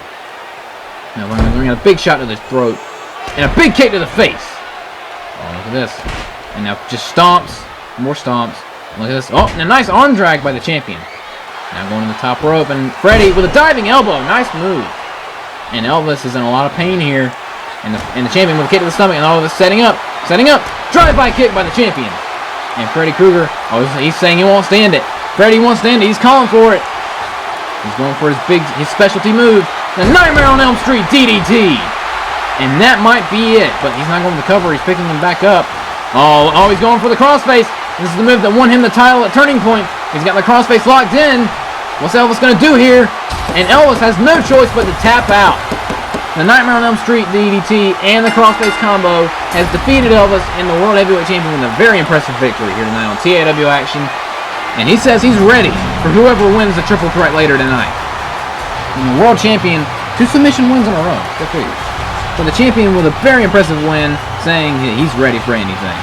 Now we're going to get a big shot to the throat and a big kick to the face. Look at this. And now just stomps. More stomps. Look at this. And a nice arm drag by the champion. Now going to the top rope. And Freddy with a diving elbow. Nice move. And Elvis is in a lot of pain here. And the champion with a kick to the stomach. And all of this setting up. Drive-by kick by the champion. And Freddy Krueger, he's saying he won't stand it. Freddy won't stand it. He's calling for it. He's going for his specialty move, the Nightmare on Elm Street DDT. And that might be it, but he's not going to cover. He's picking him back up. Oh, he's going for the crossface. This is the move that won him the title at Turning Point. He's got the crossface locked in. What's Elvis going to do here? And Elvis has no choice but to tap out. The Nightmare on Elm Street DDT and the crossface combo has defeated Elvis and the World Heavyweight Champion with a very impressive victory here tonight on TAW Action. And he says he's ready for whoever wins the triple threat later tonight. And the World Champion, 2 submission wins in a row. Good for you. For the champion with a very impressive win, saying he's ready for anything.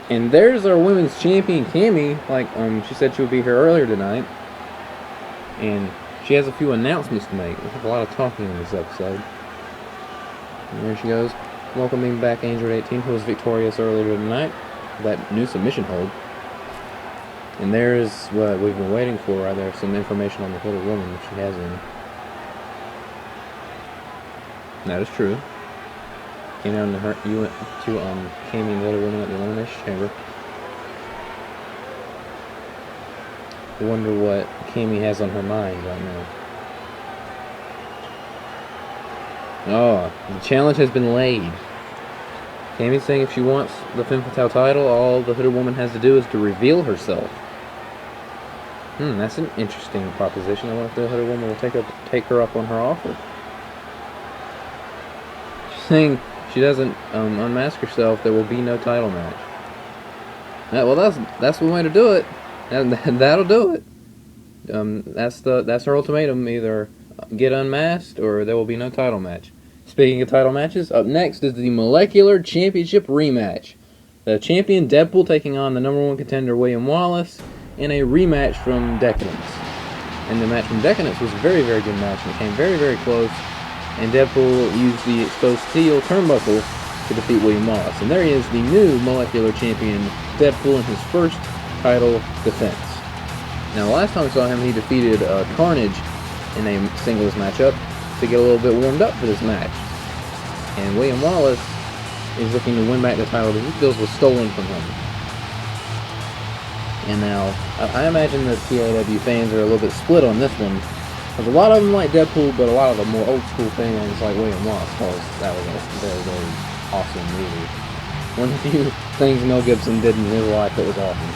And there's our women's champion, Cammy. Like she said she would be here earlier tonight. And she has a few announcements to make. We have a lot of talking in this episode. And there she goes, welcoming back Angel 18, who was victorious earlier tonight. That new submission hold. And there's what we've been waiting for right there, some information on the Hooded Woman that she has in. That is true. Came down to Cammy and the Hooded Woman at the Elimination Chamber. I wonder what Cammy has on her mind right now. Oh, the challenge has been laid. Cammy's saying if she wants the Femme Fatale title, all the Hooded Woman has to do is to reveal herself. That's an interesting proposition. I wonder if the Hooded Woman will take her up on her offer. She's saying she doesn't unmask herself, there will be no title match. Well, that's one way to do it. That'll do it. That's her ultimatum. Either get unmasked or there will be no title match. Speaking of title matches, up next is the Molecular Championship rematch. The champion Deadpool taking on the #1 contender William Wallace in a rematch from Decadence. And the match from Decadence was a very, very good match and it came very, very close. And Deadpool used the exposed steel turnbuckle to defeat William Wallace. And there he is, the new Molecular Champion Deadpool in his first title defense. Now, the last time we saw him, he defeated Carnage in a singles matchup to get a little bit warmed up for this match. And William Wallace is looking to win back the title that he feels was stolen from him. And now, I imagine the TAW fans are a little bit split on this one. Because a lot of them like Deadpool, but a lot of the more old school fans like William Wallace, because that was a very, very awesome movie. One of the few things Mel Gibson did in his life that was awesome.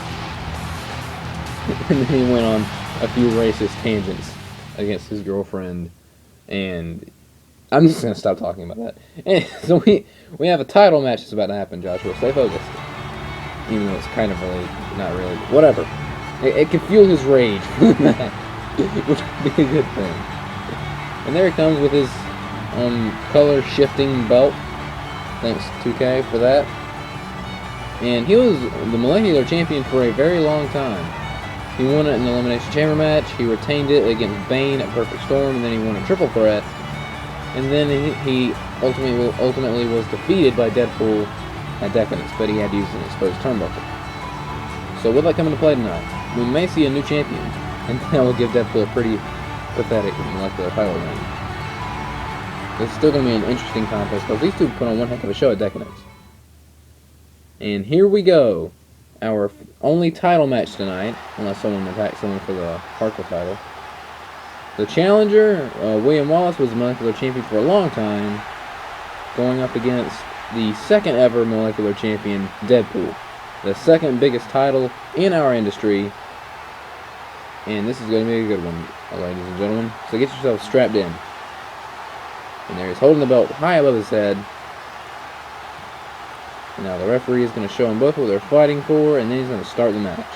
And then he went on a few racist tangents against his girlfriend, and I'm just going to stop talking about that. And so we have a title match that's about to happen, Joshua. Stay focused. Even though it's kind of really, not really, whatever. It can fuel his rage, which would be a good thing. And there he comes with his color shifting belt. Thanks 2K for that. And he was the Molecular Champion for a very long time. He won it in the Elimination Chamber match, he retained it against Bane at Perfect Storm, and then he won a triple threat. And then he ultimately was defeated by Deadpool at Decadence, but he had to use an exposed turnbuckle. So will that come into play tonight? We may see a new champion, and that will give Deadpool a pretty pathetic Molecular title reign. It's still going to be an interesting contest, because these two put on one heck of a show at Decadence. And here we go. Our only title match tonight, unless someone attacks someone for the hardcore title. The challenger, William Wallace, was the Molecular Champion for a long time, going up against the second ever Molecular Champion, Deadpool. The second biggest title in our industry. And this is going to be a good one, ladies and gentlemen. So get yourself strapped in. And there he's holding the belt high above his head. And now the referee is going to show them both what they're fighting for, and then he's going to start the match.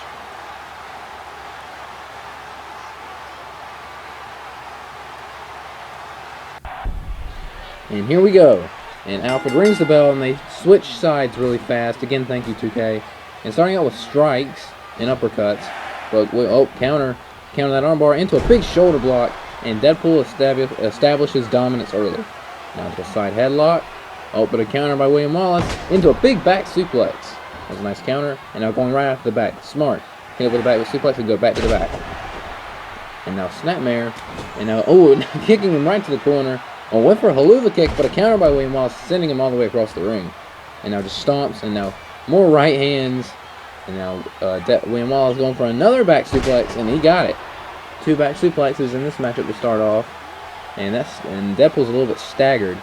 And here we go. And Alfred rings the bell, and they switch sides really fast. Again, thank you, 2K. And starting out with strikes and uppercuts. But, counter that armbar into a big shoulder block, and Deadpool establishes dominance early. Now to a side headlock. But a counter by William Wallace into a big back suplex. That was a nice counter. And now going right after the back. Smart. Hit over the back with suplex and go back to the back. And now snapmare. And now, kicking him right to the corner. Went for a haluva kick, but a counter by William Wallace, sending him all the way across the ring. And now just stomps. And now more right hands. And now William Wallace going for another back suplex, and he got it. 2 back suplexes in this matchup to start off. And Deadpool's a little bit staggered.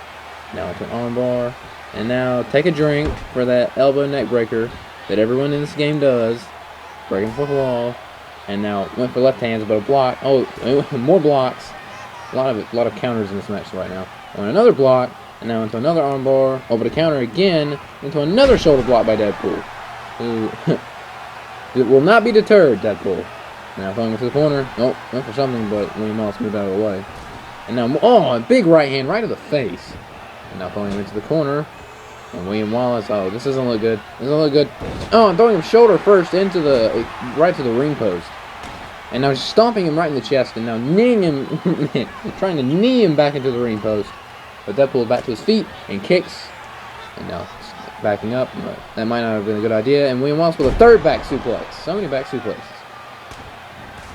Now into an armbar. And now take a drink for that elbow neck breaker that everyone in this game does. Breaking the fourth wall. And now went for left hands, but a block. Oh, more blocks. A lot of counters in this match right now. On another block. And now into another armbar. Oh, but a counter again. Into another shoulder block by Deadpool. Who it will not be deterred, Deadpool. Now throwing him to the corner. Nope, went for something, but William Wallace moved out of the way. And now, oh, a big right hand right to the face. And now throwing him into the corner. And William Wallace, oh, this doesn't look good. This doesn't look good. Oh, I'm throwing him shoulder first into the, right to the ring post. And now stomping him right in the chest. And now kneeing him, trying to knee him back into the ring post. But Deadpool back to his feet and kicks. And now backing up. But that might not have been a good idea. And William Wallace with a third back suplex. So many back suplexes.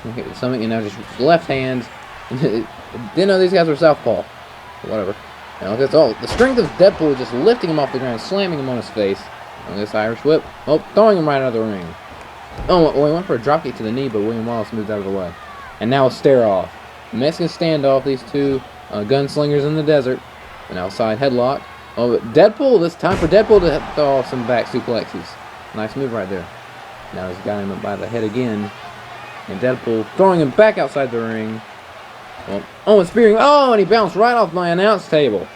Okay, something, and now just left hands. Didn't know these guys were southpaw. Whatever. Now look at this. Oh, the strength of Deadpool just lifting him off the ground, slamming him on his face. On this Irish whip. Oh, throwing him right out of the ring. Oh, well, he went for a dropkick to the knee, but William Wallace moved out of the way. And now a stare off. Mexican standoff. These two gunslingers in the desert. An outside headlock. Oh, but Deadpool. This time for Deadpool to throw off some back suplexes. Nice move right there. Now he's got him up by the head again. And Deadpool throwing him back outside the ring. Oh, and spearing. Oh, and he bounced right off my announce table.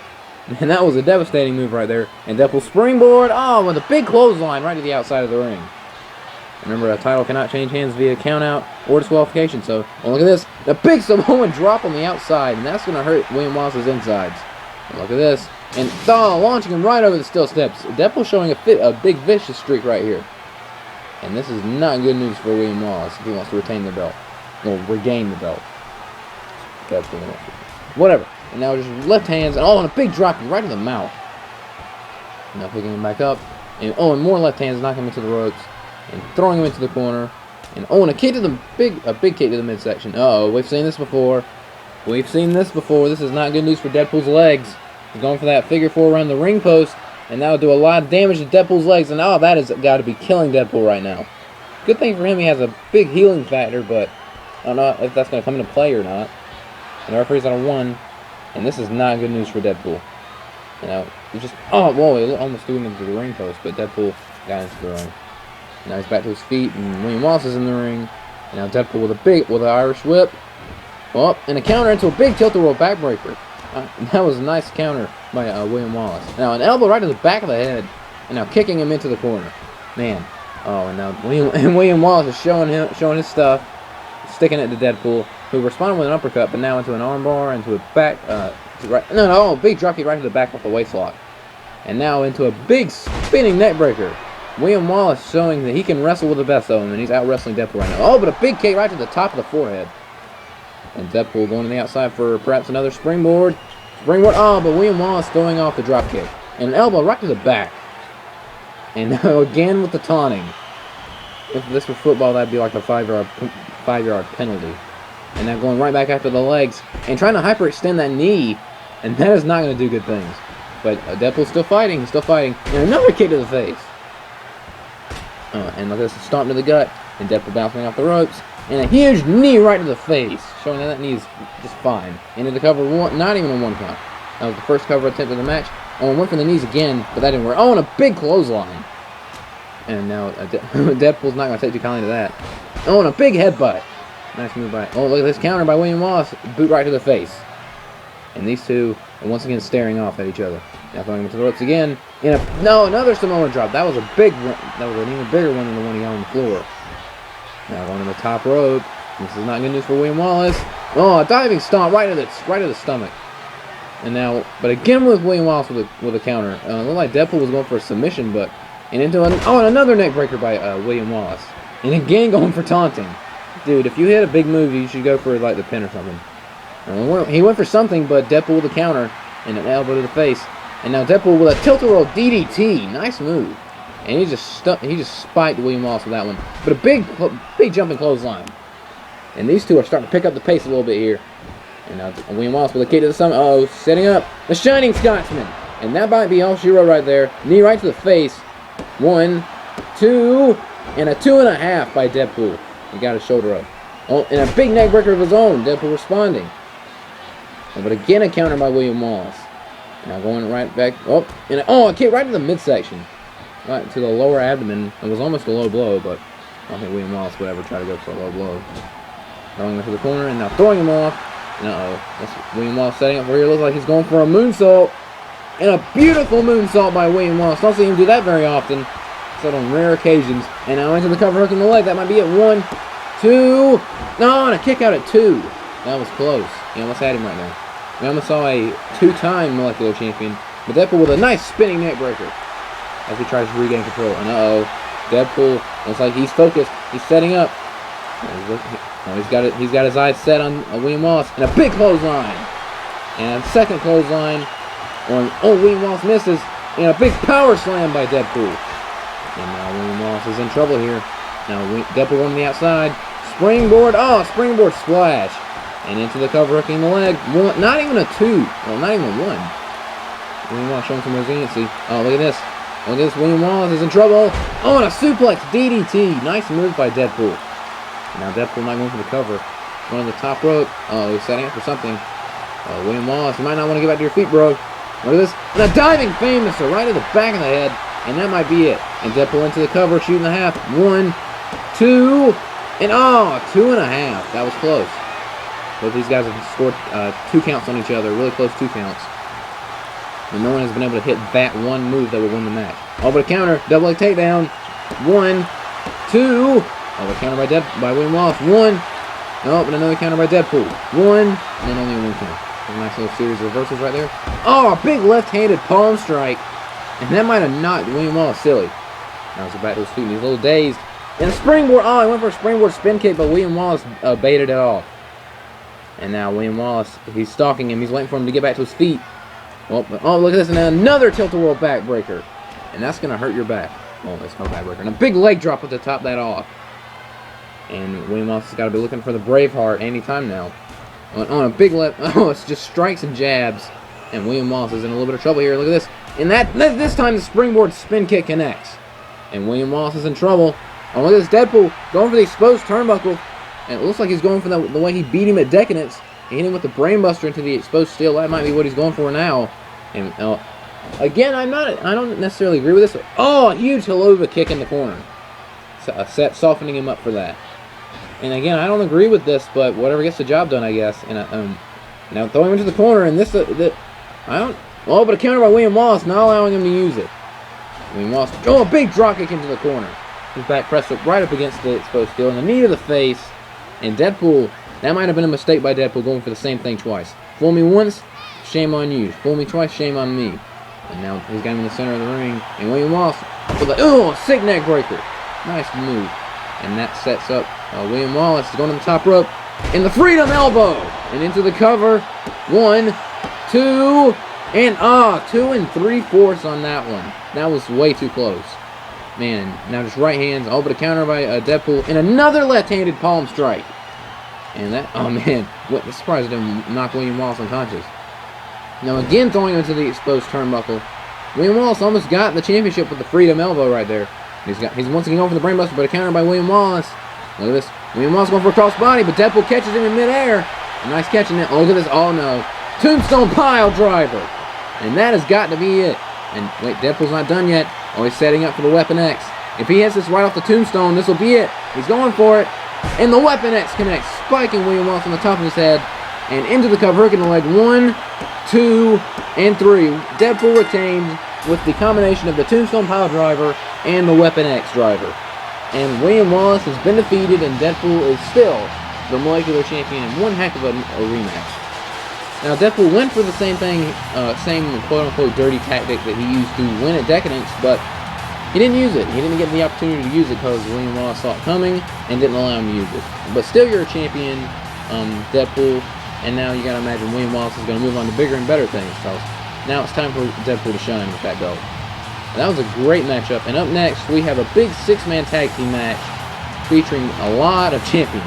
And that was a devastating move right there. And Deadpool springboard. Oh, with a big clothesline right to the outside of the ring. Remember, a title cannot change hands via countout or disqualification. So, oh, look at this. The big Samoan drop on the outside. And that's going to hurt William Wallace's insides. And look at this. And launching him right over the steel steps. Deadpool showing a big vicious streak right here. And this is not good news for William Wallace if he wants to retain the belt. Or regain the belt. Whatever. And now just left hands. And and a big drop right to the mouth. Now picking him back up. And and more left hands, knocking him into the ropes. And throwing him into the corner. And and a kick to the a big kick to the midsection. Uh-oh, we've seen this before. We've seen this before. This is not good news for Deadpool's legs. He's going for that figure 4 around the ring post. And that'll do a lot of damage to Deadpool's legs. And that has got to be killing Deadpool right now. Good thing for him, he has a big healing factor, but I don't know if that's going to come into play or not. And the referee's on a 1. And this is not good news for Deadpool. You know, he just, whoa, he almost threw him into the ring post, but Deadpool got into the ring. Now he's back to his feet, and William Wallace is in the ring. And now Deadpool with an Irish whip. Oh, and a counter into a big tilt-a-whirl backbreaker. That was a nice counter by William Wallace. Now an elbow right to the back of the head, and now kicking him into the corner. Man, and now William Wallace is showing his stuff, sticking it to Deadpool, who responded with an uppercut, but now into an armbar, into a back, big dropkick right to the back with the waist lock, and now into a big spinning neck breaker. William Wallace showing that he can wrestle with the best of them, and he's out wrestling Deadpool right now. Oh, but a big kick right to the top of the forehead. And Deadpool going to the outside for perhaps another springboard. But William Wallace throwing off the dropkick. And an elbow right to the back. And now again with the taunting. If this were football, that'd be like a 5-yard penalty. And now going right back after the legs. And trying to hyperextend that knee. And that is not going to do good things. But Deadpool's still fighting. He's still fighting. And another kick to the face. And look at this, stomp to the gut. And Deadpool bouncing off the ropes. And a huge knee right to the face, showing that knee is just fine. Into the cover, not even a 1 count. That was the first cover attempt of the match. Went for the knees again, but that didn't work. And a big clothesline. And now Deadpool's not going to take too kindly to that. And a big headbutt. Nice move by. Look at this counter by William Wallace. Boot right to the face. And these two are once again staring off at each other. Now throwing him to the ropes again. Another Samoan drop. That was an even bigger one than the one he got on the floor. Now going to the top rope. This is not good news for William Wallace. A diving stomp right to the stomach. And now, but again with William Wallace with a counter. It looked like Deadpool was going for a submission, and another neck breaker by William Wallace. And again going for taunting. Dude, if you hit a big move, you should go for like the pin or something. He went for something, but Deadpool with a counter and an elbow to the face. And now Deadpool with a tilt-a-whirl DDT. Nice move. And he just spiked William Wallace with that one. But a big jumping clothesline. And these two are starting to pick up the pace a little bit here. And now William Wallace with a kick to the stomach. Setting up the Shining Scotsman. And that might be all she wrote right there. Knee right to the face. 1, 2. And a 2.5 by Deadpool. He got his shoulder up. Oh, and a big neck breaker of his own. Deadpool responding. But again, a counter by William Wallace. Now going right back. Oh, and a kick right to the midsection. Right to the lower abdomen. It was almost a low blow, but I don't think William Wallace would ever try to go for a low blow. Throwing him to the corner and now throwing him off. And that's William Wallace setting up for here. Looks like he's going for a moonsault. And a beautiful moonsault by William Wallace. Don't see him do that very often. Except on rare occasions. And now into the cover hook in the leg. That might be it. 1, 2. No, and a kick out at 2. That was close. He almost had him right there. We almost saw a 2-time molecular champion. But Deadpool with a nice spinning neck breaker. As he tries to regain control. And Deadpool looks like he's focused. He's setting up. He's got his eyes set on William Wallace. And a big clothesline. And second clothesline. William Wallace misses. And a big power slam by Deadpool. And now William Wallace is in trouble here. Now Deadpool going to the outside. Springboard. Springboard splash. And into the cover hooking the leg. Not even a 2. Well, not even a 1. William Wallace showing some resiliency. Look at this. Look at this. William Wallace is in trouble. And a suplex DDT. Nice move by Deadpool. Now Deadpool not going for the cover. Going to the top rope. He's setting up for something. William Wallace, you might not want to get back to your feet, bro. Look at this. And a diving famouser right to the back of the head. And that might be it. And Deadpool into the cover, shooting the half. 1, 2, and 2.5. That was close. Both these guys have scored 2 counts on each other. Really close 2 counts. And no one has been able to hit that one move that would win the match. But a counter. Double leg takedown. 1, 2. A counter by William Wallace. 1. And another counter by Deadpool. 1. And then only 1 count. A nice little series of reversals right there. A big left-handed palm strike. And that might have knocked William Wallace silly. Now he's back to his feet. He's a little dazed. And a springboard. He went for a springboard spin kick, but William Wallace baited it off. And now William Wallace, he's stalking him. He's waiting for him to get back to his feet. Look at this. And another tilt-a-whirl backbreaker. And that's going to hurt your back. That's no backbreaker. And a big leg drop to top that off. And William Wallace has got to be looking for the Braveheart anytime now. On a big left. It's just strikes and jabs. And William Wallace is in a little bit of trouble here. Look at this. And this time the springboard spin kick connects. And William Wallace is in trouble. Look at this. Deadpool going for the exposed turnbuckle. And it looks like he's going for the way he beat him at Decadence. He hit him with the brainbuster into the exposed steel. That might be what he's going for now. And again, I don't necessarily agree with this. A huge Helova kick in the corner. Set softening him up for that. And again, I don't agree with this, but whatever gets the job done, I guess. And now throwing him into the corner, and but a counter by William Wallace, not allowing him to use it. William Wallace, a big drop kick into the corner. His back pressed up right up against the exposed steel, and the knee to the face. And Deadpool, that might have been a mistake by Deadpool going for the same thing twice. Fool me once, shame on you. Fool me twice, shame on me. And now he's got him in the center of the ring. And William Wallace with a sick neck breaker. Nice move. And that sets up William Wallace going to the top rope. And the Freedom Elbow. And into the cover. 1, 2, and 2 3/4 on that one. That was way too close. Man, now just right hands. But a counter by Deadpool. And another left-handed palm strike. And that, man. I'm surprised it didn't knock William Wallace unconscious. Now again throwing into the exposed turnbuckle. William Wallace almost got the championship with the Freedom Elbow right there. He's once again going for the brainbuster, but a counter by William Wallace. Look at this. William Wallace going for a crossbody, but Deadpool catches him in midair. A nice catch in it. Look at this. No. Tombstone pile driver. And that has got to be it. And wait, Deadpool's not done yet. He's setting up for the Weapon X. If he hits this right off the tombstone, this will be it. He's going for it. And the Weapon X connects, spiking William Wallace on the top of his head. And into the cover, hooking the leg. 1, 2, and 3. Deadpool retained with the combination of the Tombstone Pile Driver and the Weapon X Driver. And William Wallace has been defeated, and Deadpool is still the molecular champion in one heck of a rematch. Now, Deadpool went for the same thing, same quote-unquote dirty tactic that he used to win at Decadence, but he didn't use it. He didn't get the opportunity to use it because William Wallace saw it coming and didn't allow him to use it. But still, you're a champion, Deadpool, and now you gotta imagine William Wallace is gonna move on to bigger and better things, because now it's time for Deadpool to shine with that belt. And that was a great matchup, and up next, we have a big 6-man tag team match featuring a lot of champions.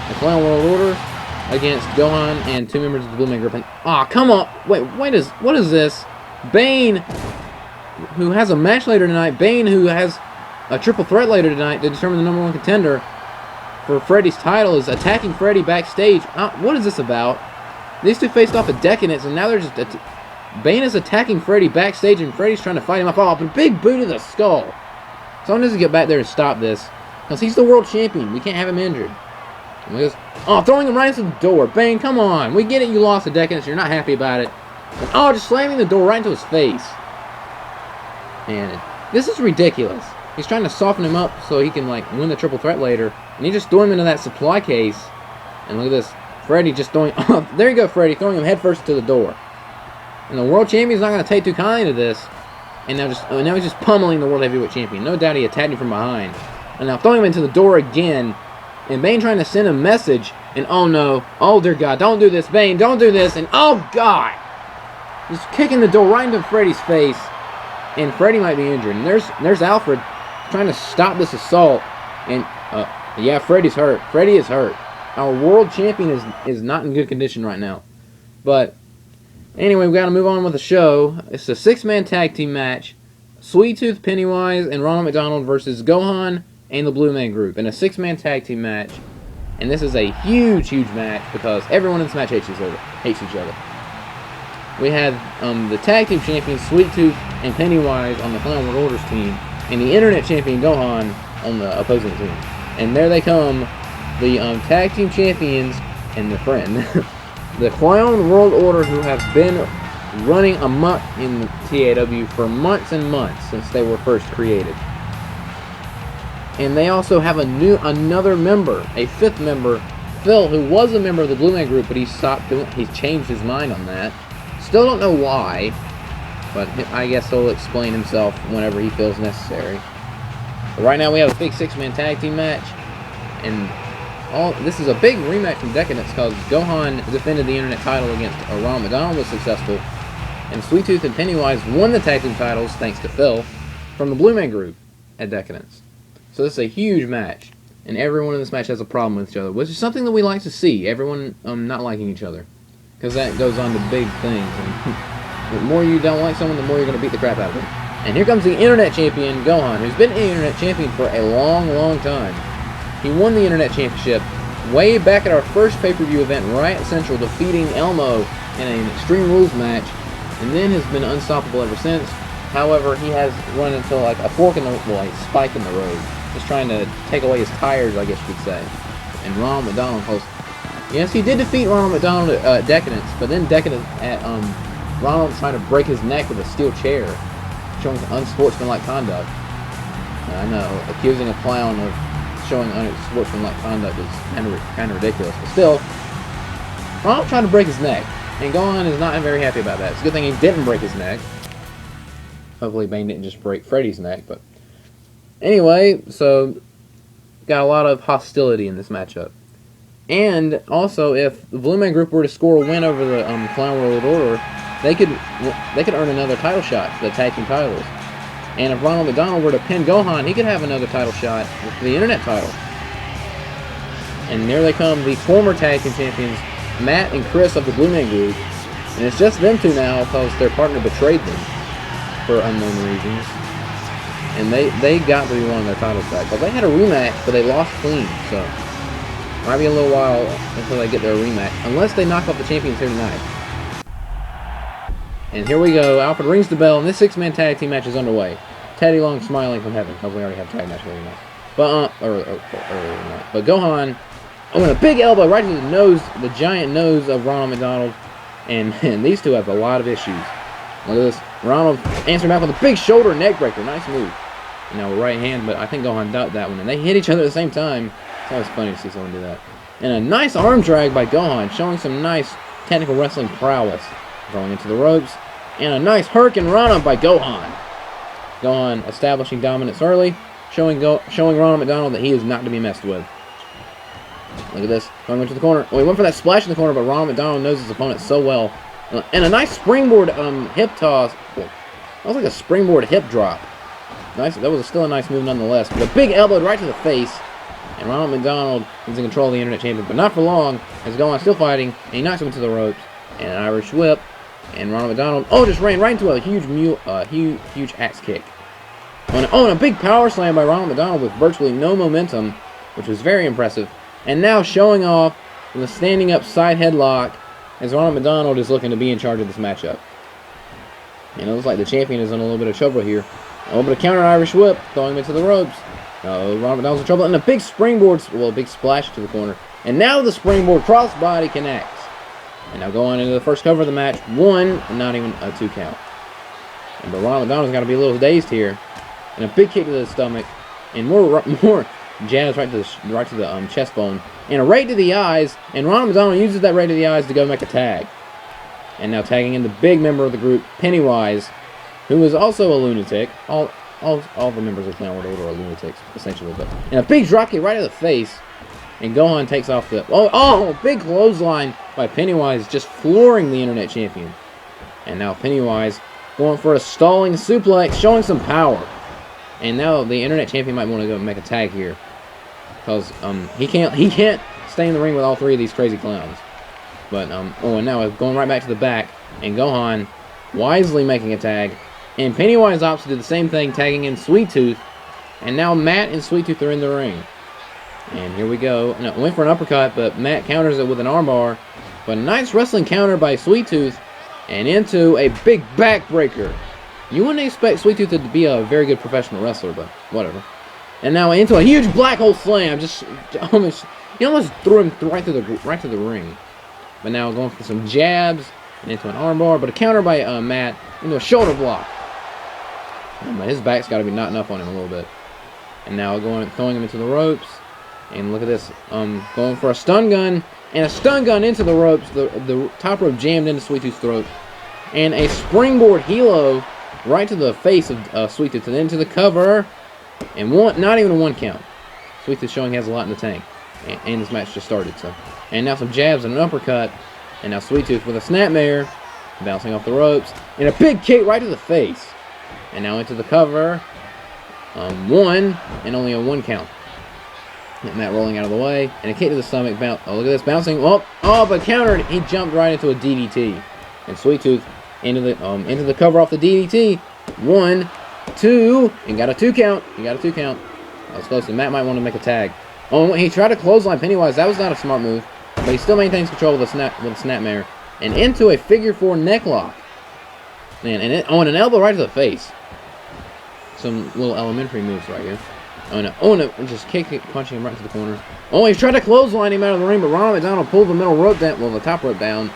The Clown World Order against Gohan and 2 members of the Blue Man Group. And, come on! Wait, what is this? Bane, who has a match later tonight. Bane, who has a triple threat later tonight to determine the #1 contender for Freddy's title is attacking Freddy backstage. What is this about? These two faced off at Decadence, and now they're just... Bane is attacking Freddy backstage, and Freddy's trying to fight him off. Oh, but a big boot to the skull. Someone needs to get back there and stop this, because he's the world champion. We can't have him injured. And we just, throwing him right into the door. Bane, come on. We get it, you lost to Decadence. You're not happy about it. And, just slamming the door right into his face. And this is ridiculous. He's trying to soften him up so he can, like, win the triple threat later. And he just threw him into that supply case. And look at this. Freddy just throwing... there you go, Freddy. Throwing him headfirst to the door. And the world champion's not going to take too kindly to this. And now he's just pummeling the world heavyweight champion. No doubt he attacked him from behind. And now throwing him into the door again. And Bane trying to send a message. And oh no. Oh dear God. Don't do this, Bane. Don't do this. And oh God. Just kicking the door right into Freddy's face. And Freddy might be injured. And there's Alfred trying to stop this assault. And yeah, Freddy's hurt. Freddy is hurt. Our world champion is not in good condition right now. But anyway, we've got to move on with the show. It's a 6-man tag team match. Sweet Tooth, Pennywise, and Ronald McDonald versus Gohan and the Blue Man Group in a 6-man tag team match. And this is a huge, huge match because everyone in this match hates each other. We had the tag team champions Sweet Tooth and Pennywise on the Clown World Order's team, and the internet champion Gohan on the opposing team. And there they come, the tag team champions and their friend. The Clown World Order, who have been running amok in the TAW for months and months since they were first created. And they also have another member, a 5th member, Phil, who was a member of the Blue Man Group, but he's changed his mind on that. Still don't know why, but I guess he'll explain himself whenever he feels necessary. But right now we have a big 6-man tag team match, and this is a big rematch from Decadence because Gohan defended the internet title against Ronald McDonald, was successful, and Sweet Tooth and Pennywise won the tag team titles thanks to Phil from the Blue Man Group at Decadence. So this is a huge match, and everyone in this match has a problem with each other, which is something that we like to see. Everyone not liking each other, because that goes on to big things. And the more you don't like someone, the more you're going to beat the crap out of them. And here comes the internet champion Gohan, who's been the internet champion for a long, long time. He won the Internet Championship way back at our first pay-per-view event, Riot Central, defeating Elmo in an Extreme Rules match, and then has been unstoppable ever since. However, he has run into like a spike in the road, just trying to take away his tires, I guess you could say. And Ronald McDonald holds... Yes, he did defeat Ronald McDonald at Decadence, but then Decadence at Ronald trying to break his neck with a steel chair, showing unsportsmanlike conduct. And I know, accusing a clown of showing unsportsmanlike conduct is kind of ridiculous, but still, Ronald tried to break his neck, and Gohan is not very happy about that. It's a good thing he didn't break his neck. Hopefully Bane didn't just break Freddy's neck, but anyway, so got a lot of hostility in this matchup. And also, if the Blue Man Group were to score a win over the Clown World Order, they could earn another title shot for the tag team titles. And if Ronald McDonald were to pin Gohan, he could have another title shot with the internet title. And there they come, the former tag team champions, Matt and Chris of the Blue Man Group. And it's just them two now because their partner betrayed them for unknown reasons. And they got to be one of their titles back. But they had a rematch, but they lost clean. So might be a little while until they get their rematch. Unless they knock off the champions here tonight. And here we go. Alfred rings the bell, and this 6-man tag team match is underway. Teddy Long smiling from heaven. Hopefully, we already have a tag match later tonight. But But Gohan, and a big elbow right to the nose, the giant nose of Ronald McDonald. And man, these two have a lot of issues. Look at this. Ronald answered back with a big shoulder neck breaker. Nice move. You know, right hand, but I think Gohan ducked that one. And they hit each other at the same time. It's always funny to see someone do that. And a nice arm drag by Gohan, showing some nice technical wrestling prowess. Going into the ropes, and a nice Hurricane Rana by Gohan. Gohan establishing dominance early, showing Ronald McDonald that he is not to be messed with. Look at this, going into the corner. Well, he went for that splash in the corner, but Ronald McDonald knows his opponent so well. And a nice springboard hip toss. That was like a springboard hip drop. Nice. That was still a nice move nonetheless. But a big elbow right to the face, and Ronald McDonald is in control of the internet champion, but not for long. As Gohan still fighting, and he knocks him into the ropes, and an Irish whip. And Ronald McDonald, just ran right into a huge axe kick. And a big power slam by Ronald McDonald with virtually no momentum, which was very impressive. And now showing off with a standing up side headlock as Ronald McDonald is looking to be in charge of this matchup. And it looks like the champion is in a little bit of trouble here. A little bit of counter Irish whip, throwing him into the ropes. Ronald McDonald's in trouble. And a big springboard, well, a big splash to the corner. And now the springboard crossbody connects. And now going into the first cover of the match. 1, not even a 2 count. But Ronald McDonald's got to be a little dazed here. And a big kick to the stomach. And more jabs right to the chest bone. And a right to the eyes. And Ronald McDonald uses that right to the eyes to go make a tag. And now tagging in the big member of the group, Pennywise, who is also a lunatic. All the members of the Clown World Order are lunatics, essentially. And a big dropkick right to the face. And Gohan takes off the... big clothesline by Pennywise, just flooring the Internet Champion. And now Pennywise going for a stalling suplex, showing some power. And now the Internet Champion might want to go make a tag here. Because he can't stay in the ring with all three of these crazy clowns. But, and now going right back to the back. And Gohan wisely making a tag. And Pennywise opts to do the same thing, tagging in Sweet Tooth. And now Matt and Sweet Tooth are in the ring. And here we go. No, went for an uppercut, but Matt counters it with an armbar. But a nice wrestling counter by Sweet Tooth. And into a big backbreaker. You wouldn't expect Sweet Tooth to be a very good professional wrestler, but whatever. And now into a huge black hole slam. He almost threw him right to the ring. But now going for some jabs and into an armbar, but a counter by Matt into a shoulder block. But his back's got to be knotting up on him a little bit. And now throwing him into the ropes. And look at this, going for a stun gun. And a stun gun into the ropes. The top rope jammed into Sweet Tooth's throat. And a springboard helo right to the face of Sweet Tooth. And then to the cover. And not even a 1 count. Sweet Tooth showing he has a lot in the tank. And this match just started, so. And now some jabs and an uppercut. And now Sweet Tooth with a snapmare. Bouncing off the ropes. And a big kick right to the face. And now into the cover. 1. And only a 1 count. And Matt rolling out of the way. And a kick to the stomach. Look at this. Bouncing. But countered. He jumped right into a DDT. And Sweet Tooth into the cover off the DDT. 1, 2. And got a 2 count. He got a 2 count. That was close. And Matt might want to make a tag. He tried to clothesline Pennywise. That was not a smart move. But he still maintains control with a snapmare. And into a figure 4 neck lock. Man, and an elbow right to the face. Some little elementary moves right here. Just punching him right to the corner. He tried to clothesline him out of the ring, but Ronald McDonald pulled the middle rope down, the top rope down,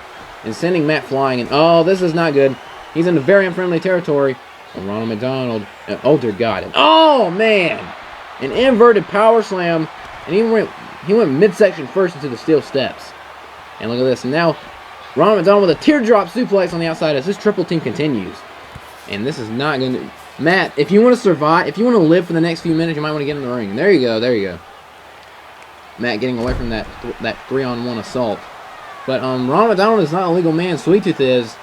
and sending Matt flying. And this is not good. He's in a very unfriendly territory. And Ronald McDonald, dear God. And, man, an inverted power slam, and he went midsection first into the steel steps. And look at this. And now Ronald McDonald with a teardrop suplex on the outside as this triple team continues. And this is not going to... Matt, if you want to survive, if you want to live for the next few minutes, you might want to get in the ring. And there you go. Matt getting away from that 3-on-1 assault. But Ronald McDonald is not a legal man. Sweet Tooth is.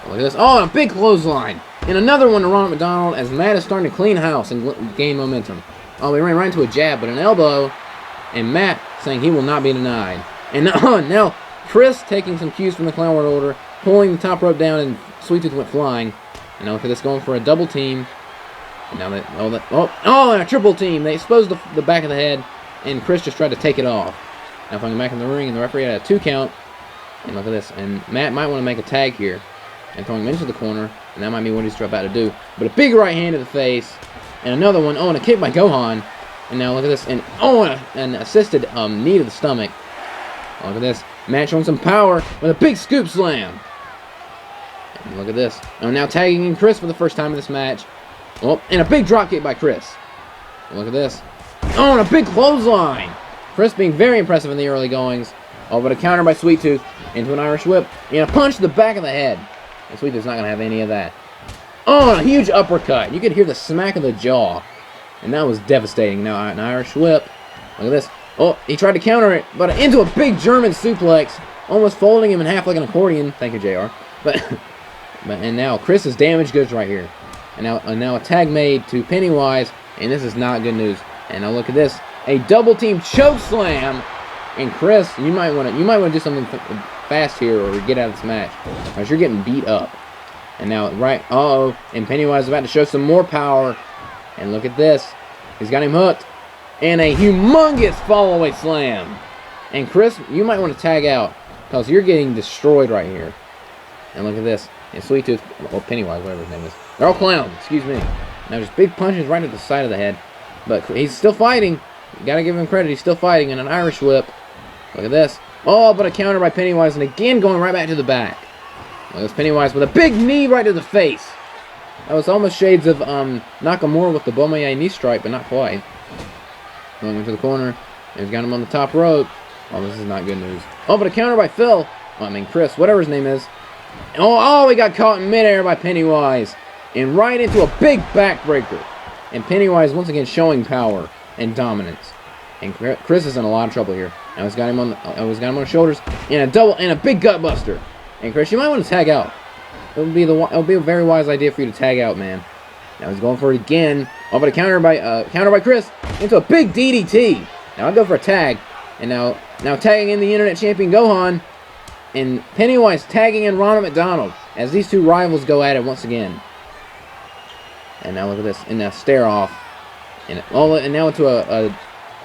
Look at this. A big clothesline. And another one to Ronald McDonald as Matt is starting to clean house and gain momentum. He ran right into a jab, but an elbow. And Matt saying he will not be denied. And now Chris taking some cues from the Clown World Order, pulling the top rope down, and Sweet Tooth went flying. And now look at this, going for a double team. And now and a triple team. They exposed the back of the head, and Chris just tried to take it off. Now throwing him back in the ring, and the referee had a 2 count. And look at this. And Matt might want to make a tag here. And throwing him into the corner. And that might be what he's about to do. But a big right hand to the face. And another one. And a kick by Gohan. And now look at this. And an assisted knee to the stomach. Look at this. Matt showing some power with a big scoop slam. And look at this. Now tagging in Chris for the first time in this match. And a big drop kick by Chris. And look at this. And a big clothesline. Chris being very impressive in the early goings. But a counter by Sweet Tooth into an Irish whip. And a punch to the back of the head. And Sweet Tooth's not going to have any of that. And a huge uppercut. You could hear the smack of the jaw. And that was devastating. Now an Irish whip. Look at this. He tried to counter it, but into a big German suplex, almost folding him in half like an accordion. Thank you, JR. And now Chris is damaged goods right here. And now a tag made to Pennywise, and this is not good news. And now look at this, a double team choke slam. And Chris, you might want to do something fast here or get out of this match, because you're getting beat up. And now and Pennywise is about to show some more power. And look at this. He's got him hooked. And a humongous fall-away slam. And Chris, you might want to tag out, because you're getting destroyed right here. And look at this. And Sweet Tooth, or Pennywise, whatever his name is. They're all clowns, excuse me. Now just big punches right to the side of the head. But he's still fighting. You gotta give him credit, he's still fighting in an Irish whip. Look at this. Oh, but a counter by Pennywise, and again going right back to the back. Look at this Pennywise with a big knee right to the face. That was almost shades of Nakamura with the Bomaye knee strike, but not quite. Going into the corner. And he's got him on the top rope. Oh, this is not good news. Oh, but a counter by Phil. Well, I mean, Chris, whatever his name is. Oh, he got caught in midair by Pennywise. And right into a big backbreaker. And Pennywise once again showing power and dominance. And Chris is in a lot of trouble here. Now he's got him on the shoulders. And a big gut buster. And Chris, you might want to tag out. It would be a very wise idea for you to tag out, man. Now he's going for it again. Oh, but a counter by Chris into a big DDT. Now I'll go for a tag. And now tagging in the Internet Champion Gohan. And Pennywise tagging in Ronald McDonald as these two rivals go at it once again. And now look at this. And now stare off. And now into a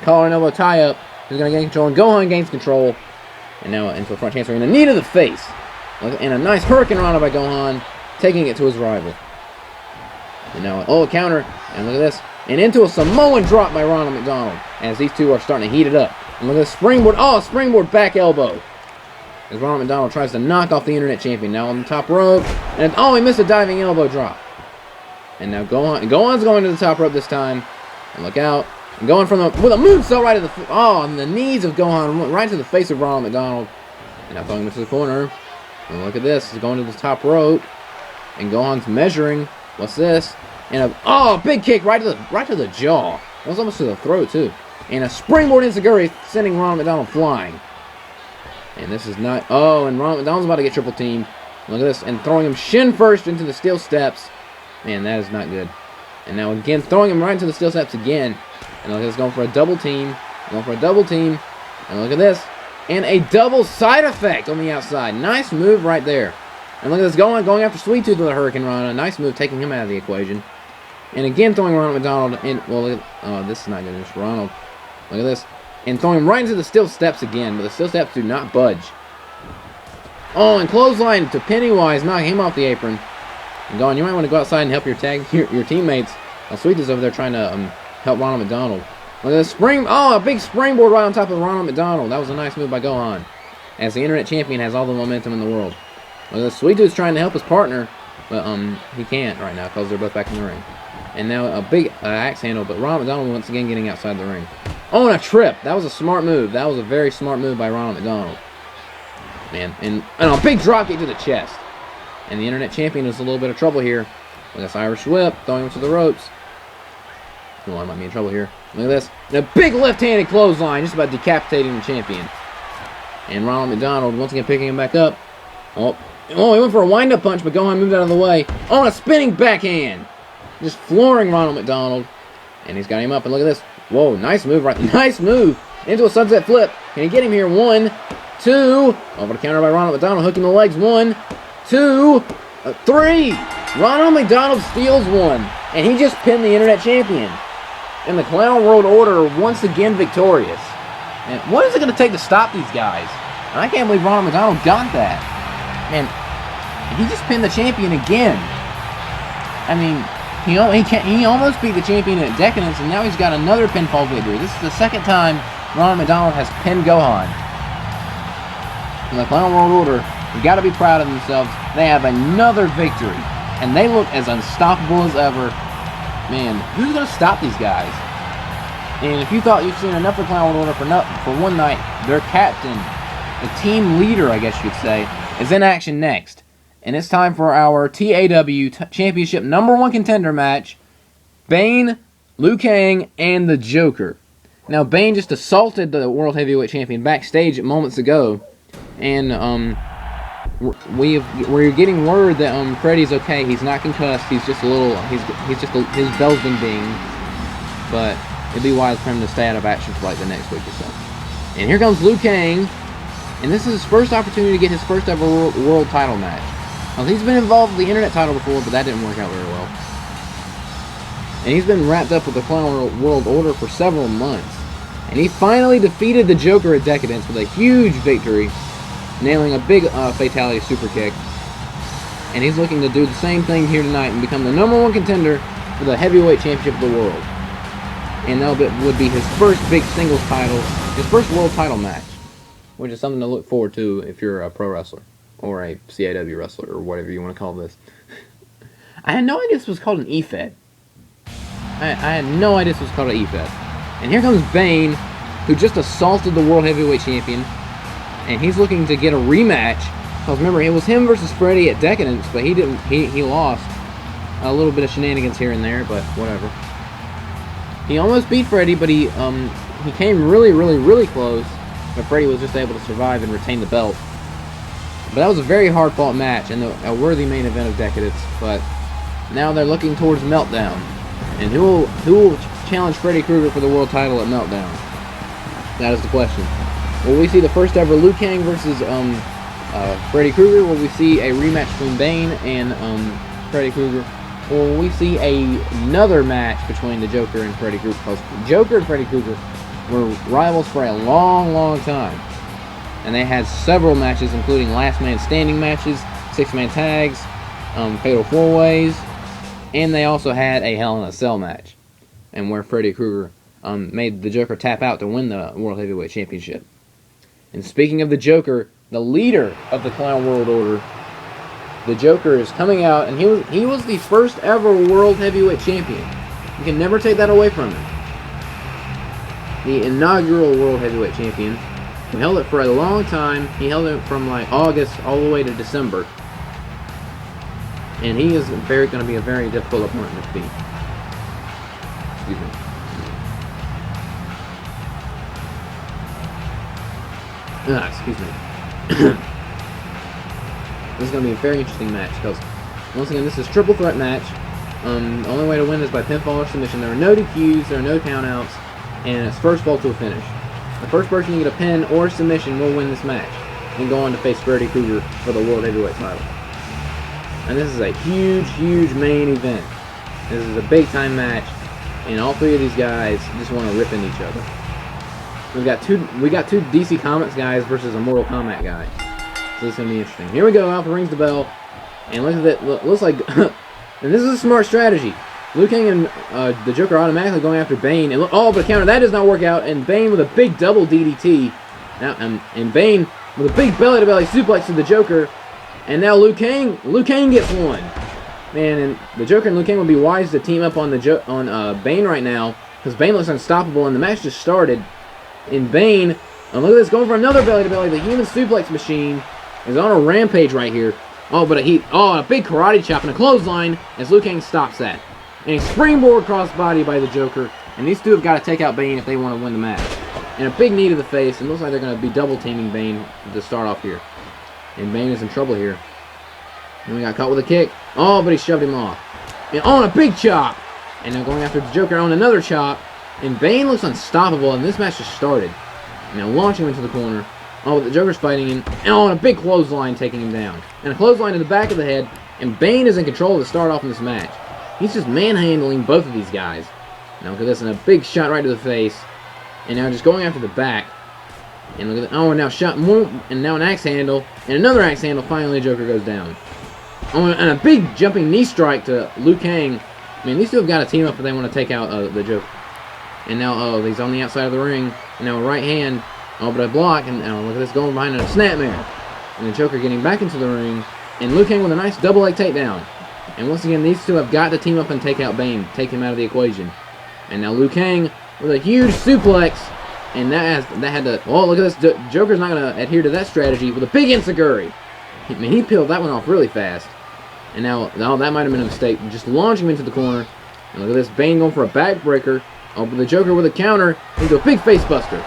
collar and elbow tie-up. He's going to gain control. And Gohan gains control. And now into a front transfer. And a knee to the face. And a nice Hurricane Rana by Gohan. Taking it to his rival. And now, a counter. And look at this. And into a Samoan drop by Ronald McDonald. As these two are starting to heat it up. And look at this springboard. Oh, springboard back elbow. As Ronald McDonald tries to knock off the Internet Champion. Now on the top rope. And he missed a diving elbow drop. And now Gohan's going to the top rope this time. And look out. And going with a moonsault right to the and the knees of Gohan right to the face of Ronald McDonald. And now throwing him to the corner. And look at this. He's going to the top rope. And Gohan's measuring. What's this? And a big kick right to the jaw. That was almost to the throat too. And a springboard enziguri sending Ronald McDonald flying. And this is not... Oh, and Ronald McDonald's about to get triple teamed. Look at this. And throwing him shin first into the steel steps. Man, that is not good. And now again, throwing him right into the steel steps again. And look at this, going for a double team. Going for a double team. And look at this. And a double side effect on the outside. Nice move right there. And look at this, going after Sweet Tooth with a Hurricane Rana. Nice move, taking him out of the equation. And again, throwing Ronald McDonald in... Well, this is not good. It's Ronald. Look at this. And throwing him right into the steel steps again. But the steel steps do not budge. Oh, and clothesline to Pennywise, knocking him off the apron. And going, you might want to go outside and help your teammates. Sweet is over there trying to help Ronald McDonald. Look at this a big springboard right on top of Ronald McDonald. That was a nice move by Gohan. As the Internet Champion has all the momentum in the world. Look at this, Sweet Tooth's trying to help his partner. But he can't right now because they're both back in the ring. And now a big axe handle, but Ronald McDonald once again getting outside the ring. Oh, and a trip. That was a smart move. That was a very smart move by Ronald McDonald. Man, and a big dropkick to the chest. And the Internet Champion is a little bit of trouble here. With this Irish whip, throwing him to the ropes. Oh, I might be in trouble here. Look at this. And a big left-handed clothesline, just about decapitating the champion. And Ronald McDonald once again picking him back up. Oh, he went for a wind-up punch, but Gohan moved out of the way. Oh, and a spinning backhand. Just flooring Ronald McDonald. And he's got him up. And look at this. Whoa, nice move right. Nice move. Into a sunset flip. Can he get him here? 1, 2. Over the counter by Ronald McDonald. Hooking the legs. 1, 2, 3. Ronald McDonald steals one. And he just pinned the Internet Champion. And the Clown World Order once again victorious. And what is it going to take to stop these guys? And I can't believe Ronald McDonald got that. Man, he just pinned the champion again. I mean, he almost beat the champion at Decadence, and now he's got another pinfall victory. This is the second time Ronald McDonald has pinned Gohan. And the Clown World Order have got to be proud of themselves. They have another victory. And they look as unstoppable as ever. Man, who's going to stop these guys? And if you thought you've seen enough of the Clown World Order for one night, their captain, the team leader, I guess you could say, is in action next. And it's time for our TAW Championship #1 contender match. Bane, Liu Kang, and the Joker. Now, Bane just assaulted the World Heavyweight Champion backstage moments ago. And, we're getting word that Freddy's okay. He's not concussed. He's just a little. His bell's been dinged. But it'd be wise for him to stay out of action for like the next week or so. And here comes Liu Kang, and this is his first opportunity to get his first ever world title match. Well, he's been involved with the Internet title before, but that didn't work out very well. And he's been wrapped up with the Clown World Order for several months. And he finally defeated the Joker at Decadence with a huge victory, nailing a big fatality super kick. And he's looking to do the same thing here tonight and become the #1 contender for the heavyweight championship of the world. And that would be his first big singles title, his first world title match, which is something to look forward to if you're a pro wrestler or a CAW wrestler or whatever you want to call this. I had no idea this was called an EFED. I had no idea this was called an EFED. And here comes Bane, who just assaulted the World Heavyweight Champion, and he's looking to get a rematch. Because remember, it was him versus Freddy at Decadence, but he didn't. He lost. A little bit of shenanigans here and there, but whatever. He almost beat Freddy, but he came really close. But Freddy was just able to survive and retain the belt. But that was a very hard-fought match and a worthy main event of Decadence. But now they're looking towards Meltdown, and who will challenge Freddy Krueger for the world title at Meltdown? That is the question. Will we see the first ever Liu Kang versus Freddy Krueger? Will we see a rematch between Bane and Freddy Krueger? Or will we see another match between the Joker and Freddy Krueger? Because Joker and Freddy Krueger were rivals for a long time. And they had several matches, including last man standing matches, 6-man tags, fatal 4-ways, and they also had a Hell in a Cell match, and where Freddy Krueger made the Joker tap out to win the World Heavyweight Championship. And speaking of the Joker, the leader of the Clown World Order, the Joker is coming out, and he was the first ever World Heavyweight Champion. You can never take that away from him. The inaugural World Heavyweight Champion. He held it for a long time. He held it from like August all the way to December. And he is going to be a very difficult opponent to beat. Excuse me. Excuse me. This is going to be a very interesting match because, once again, this is a triple threat match. The only way to win is by pinfall or submission. There are no DQs, there are no countouts, and it's first fall to a finish. The first person to get a pin or submission will win this match and go on to face Freddy Krueger for the World Heavyweight title. And this is a huge main event. This is a big time match, and all three of these guys just want to rip into each other. We got two DC Comics guys versus a Mortal Kombat guy. So this is gonna be interesting. Here we go. Alpha rings the bell, and look at that. Looks like, and this is a smart strategy. Liu Kang and the Joker automatically going after Bane, and look, but a counter that does not work out, and Bane with a big double DDT. Now, and Bane with a big belly-to-belly suplex to the Joker, and now Liu Kang gets one. Man, and the Joker and Liu Kang would be wise to team up on Bane right now, because Bane looks unstoppable, and the match just started. And Bane, and look at this, going for another belly-to-belly. The human suplex machine is on a rampage right here. Oh, but a big karate chop and a clothesline as Liu Kang stops that. And a springboard crossbody by the Joker. And these two have got to take out Bane if they want to win the match. And a big knee to the face. And it looks like they're going to be double teaming Bane to start off here. And Bane is in trouble here. And we got caught with a kick. Oh, but he shoved him off. And on a big chop. And now going after the Joker on another chop. And Bane looks unstoppable. And this match just started. Now launching him into the corner. Oh, but the Joker's fighting him. And on a big clothesline taking him down. And a clothesline to the back of the head. And Bane is in control to start off in this match. He's just manhandling both of these guys. Now look at this, and a big shot right to the face. And now just going after the back. And look at that. Oh, and now shot more, and now an axe handle. And another axe handle. Finally, the Joker goes down. Oh, and a big jumping knee strike to Liu Kang. I mean, these two have got to team up if they want to take out the Joker. And now, he's on the outside of the ring. And now a right hand. Oh, but a block. And now look at this, going behind a snapmare. And the Joker getting back into the ring. And Liu Kang with a nice double leg takedown. And once again, these two have got to team up and take out Bane, take him out of the equation. And now Liu Kang with a huge suplex, and that had to. Oh, look at this! Joker's not going to adhere to that strategy with a big enziguri. I mean, he peeled that one off really fast. And now, that might have been a mistake. Just launching him into the corner. And look at this, Bane going for a backbreaker. Oh, but the Joker with a counter into a big face buster.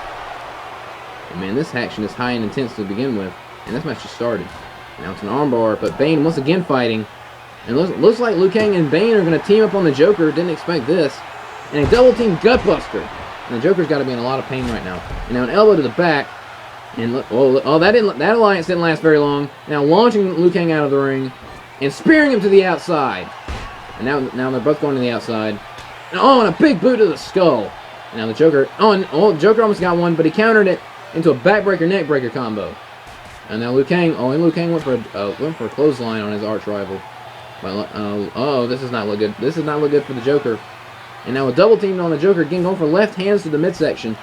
And man, this action is high and intense to begin with, and this match just started. Now it's an armbar, but Bane once again fighting. And looks like Liu Kang and Bane are going to team up on the Joker. Didn't expect this. And a double team gutbuster. And the Joker's got to be in a lot of pain right now. And now an elbow to the back. And look, that alliance didn't last very long. Now launching Liu Kang out of the ring and spearing him to the outside. And now they're both going to the outside. And a big boot to the skull. And now the Joker, the Joker almost got one, but he countered it into a backbreaker, neckbreaker combo. And now Liu Kang, and Liu Kang went for a clothesline on his arch rival. But, this does not look good. This does not look good for the Joker. And now a double team on the Joker again, going for left hands to the midsection.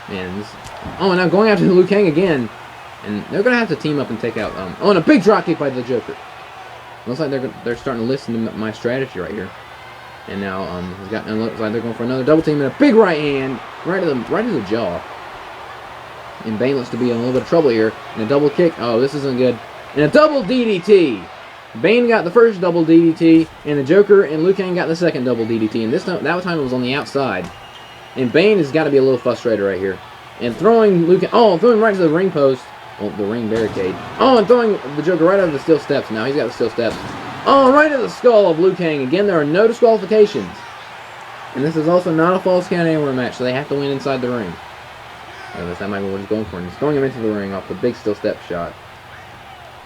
And now going after Liu Kang again. And they're gonna have to team up and take out. And a big drop kick by the Joker. Looks like they're starting to listen to my strategy right here. And now it looks like they're going for another double team and a big right hand right to the jaw. And Bane looks to be in a little bit of trouble here. And a double kick. Oh, this isn't good. And a double DDT. Bane got the first double DDT, and the Joker and Liu Kang got the second double DDT. And that time it was on the outside. And Bane has got to be a little frustrated right here. And throwing Liu Kang, throwing right to the ring post. Well, the ring barricade. And throwing the Joker right over the steel steps. Now he's got the steel steps. Right to the skull of Liu Kang. Again, there are no disqualifications. And this is also not a false count anywhere match, so they have to win inside the ring. That might be what he's going for. And he's throwing him into the ring off the big steel step shot.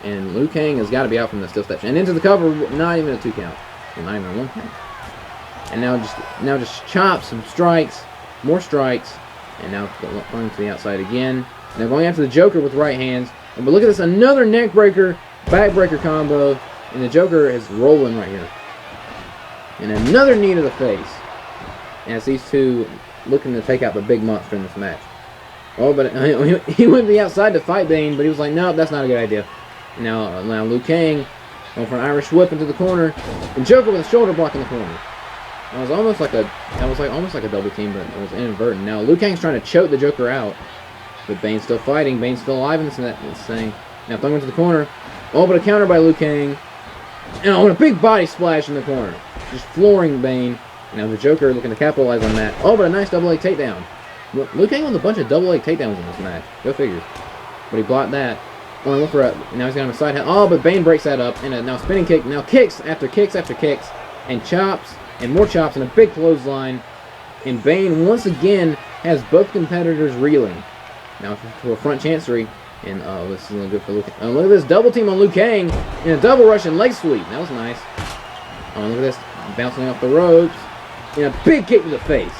And Liu Kang has got to be out from the steel steps. And into the cover, not even a 2 count. Well, not even a 1 count. And now just chops and strikes. More strikes. And now going to the outside again. Now going after the Joker with right hands. But look at this, another neck breaker, back breaker combo. And the Joker is rolling right here. And another knee to the face. As these two looking to take out the big monster in this match. But he went to the outside to fight Bane, but he was like, nope, that's not a good idea. Now Liu Kang going for an Irish whip into the corner. And Joker with a shoulder block in the corner. It was almost like a double team, but it was inadvertent. Now Liu Kang's trying to choke the Joker out. But Bane's still fighting. Bane's still alive in this thing. Now throwing into the corner. But a counter by Liu Kang. And a big body splash in the corner. Just flooring Bane. Now the Joker looking to capitalize on that. But a nice double leg takedown. Liu Kang with a bunch of double leg takedowns in this match. Go figure. But he blocked that. Look for now he's got him a side head. But Bane breaks that up. And now spinning kick. Now kicks after kicks after kicks. And chops. And more chops. And a big clothesline. And Bane once again has both competitors reeling. Now to a front chancery. And this is really good for Liu Kang. Look at this double team on Liu Kang. And a double Russian leg sweep. That was nice. Look at this. Bouncing off the ropes. And a big kick to the face.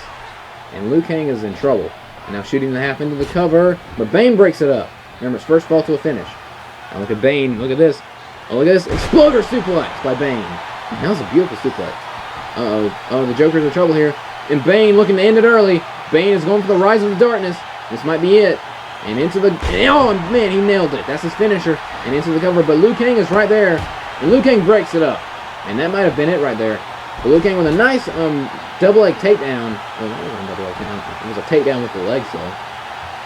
And Liu Kang is in trouble. And now shooting the half into the cover. But Bane breaks it up. Remember, it's first fall to a finish. Now look at Bane. Look at this. Look at this. Exploder suplex by Bane. That was a beautiful suplex. The Joker's in trouble here. And Bane looking to end it early. Bane is going for the rise of the darkness. This might be it. And into the... man, he nailed it. That's his finisher. And into the cover. But Liu Kang is right there. And Liu Kang breaks it up. And that might have been it right there. But Liu Kang with a nice double leg takedown. Well, that wasn't a double leg takedown. It was a takedown with the legs, though.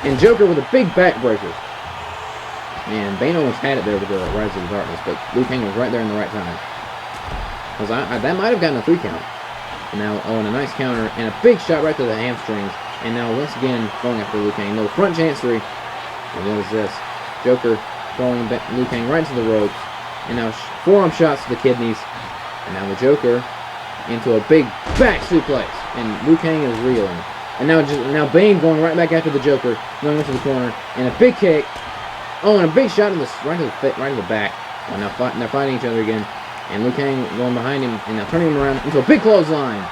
And Joker with a big backbreaker. Man, Bane almost had it there with the Rise of the Darkness, but Liu Kang was right there in the right time. That might have gotten a 3 count. And now, and a nice counter, and a big shot right to the hamstrings. And now, once again, going after Liu Kang. Little front chancery. And what is this? Joker throwing Liu Kang right into the ropes. And now, forearm shots to the kidneys. And now the Joker into a big back suplex. And Liu Kang is reeling. And now Bane going right back after the Joker, going into the corner, and a big kick. And a big shot right to the back. And now they're fighting each other again. And Liu Kang going behind him, and now turning him around into a big clothesline.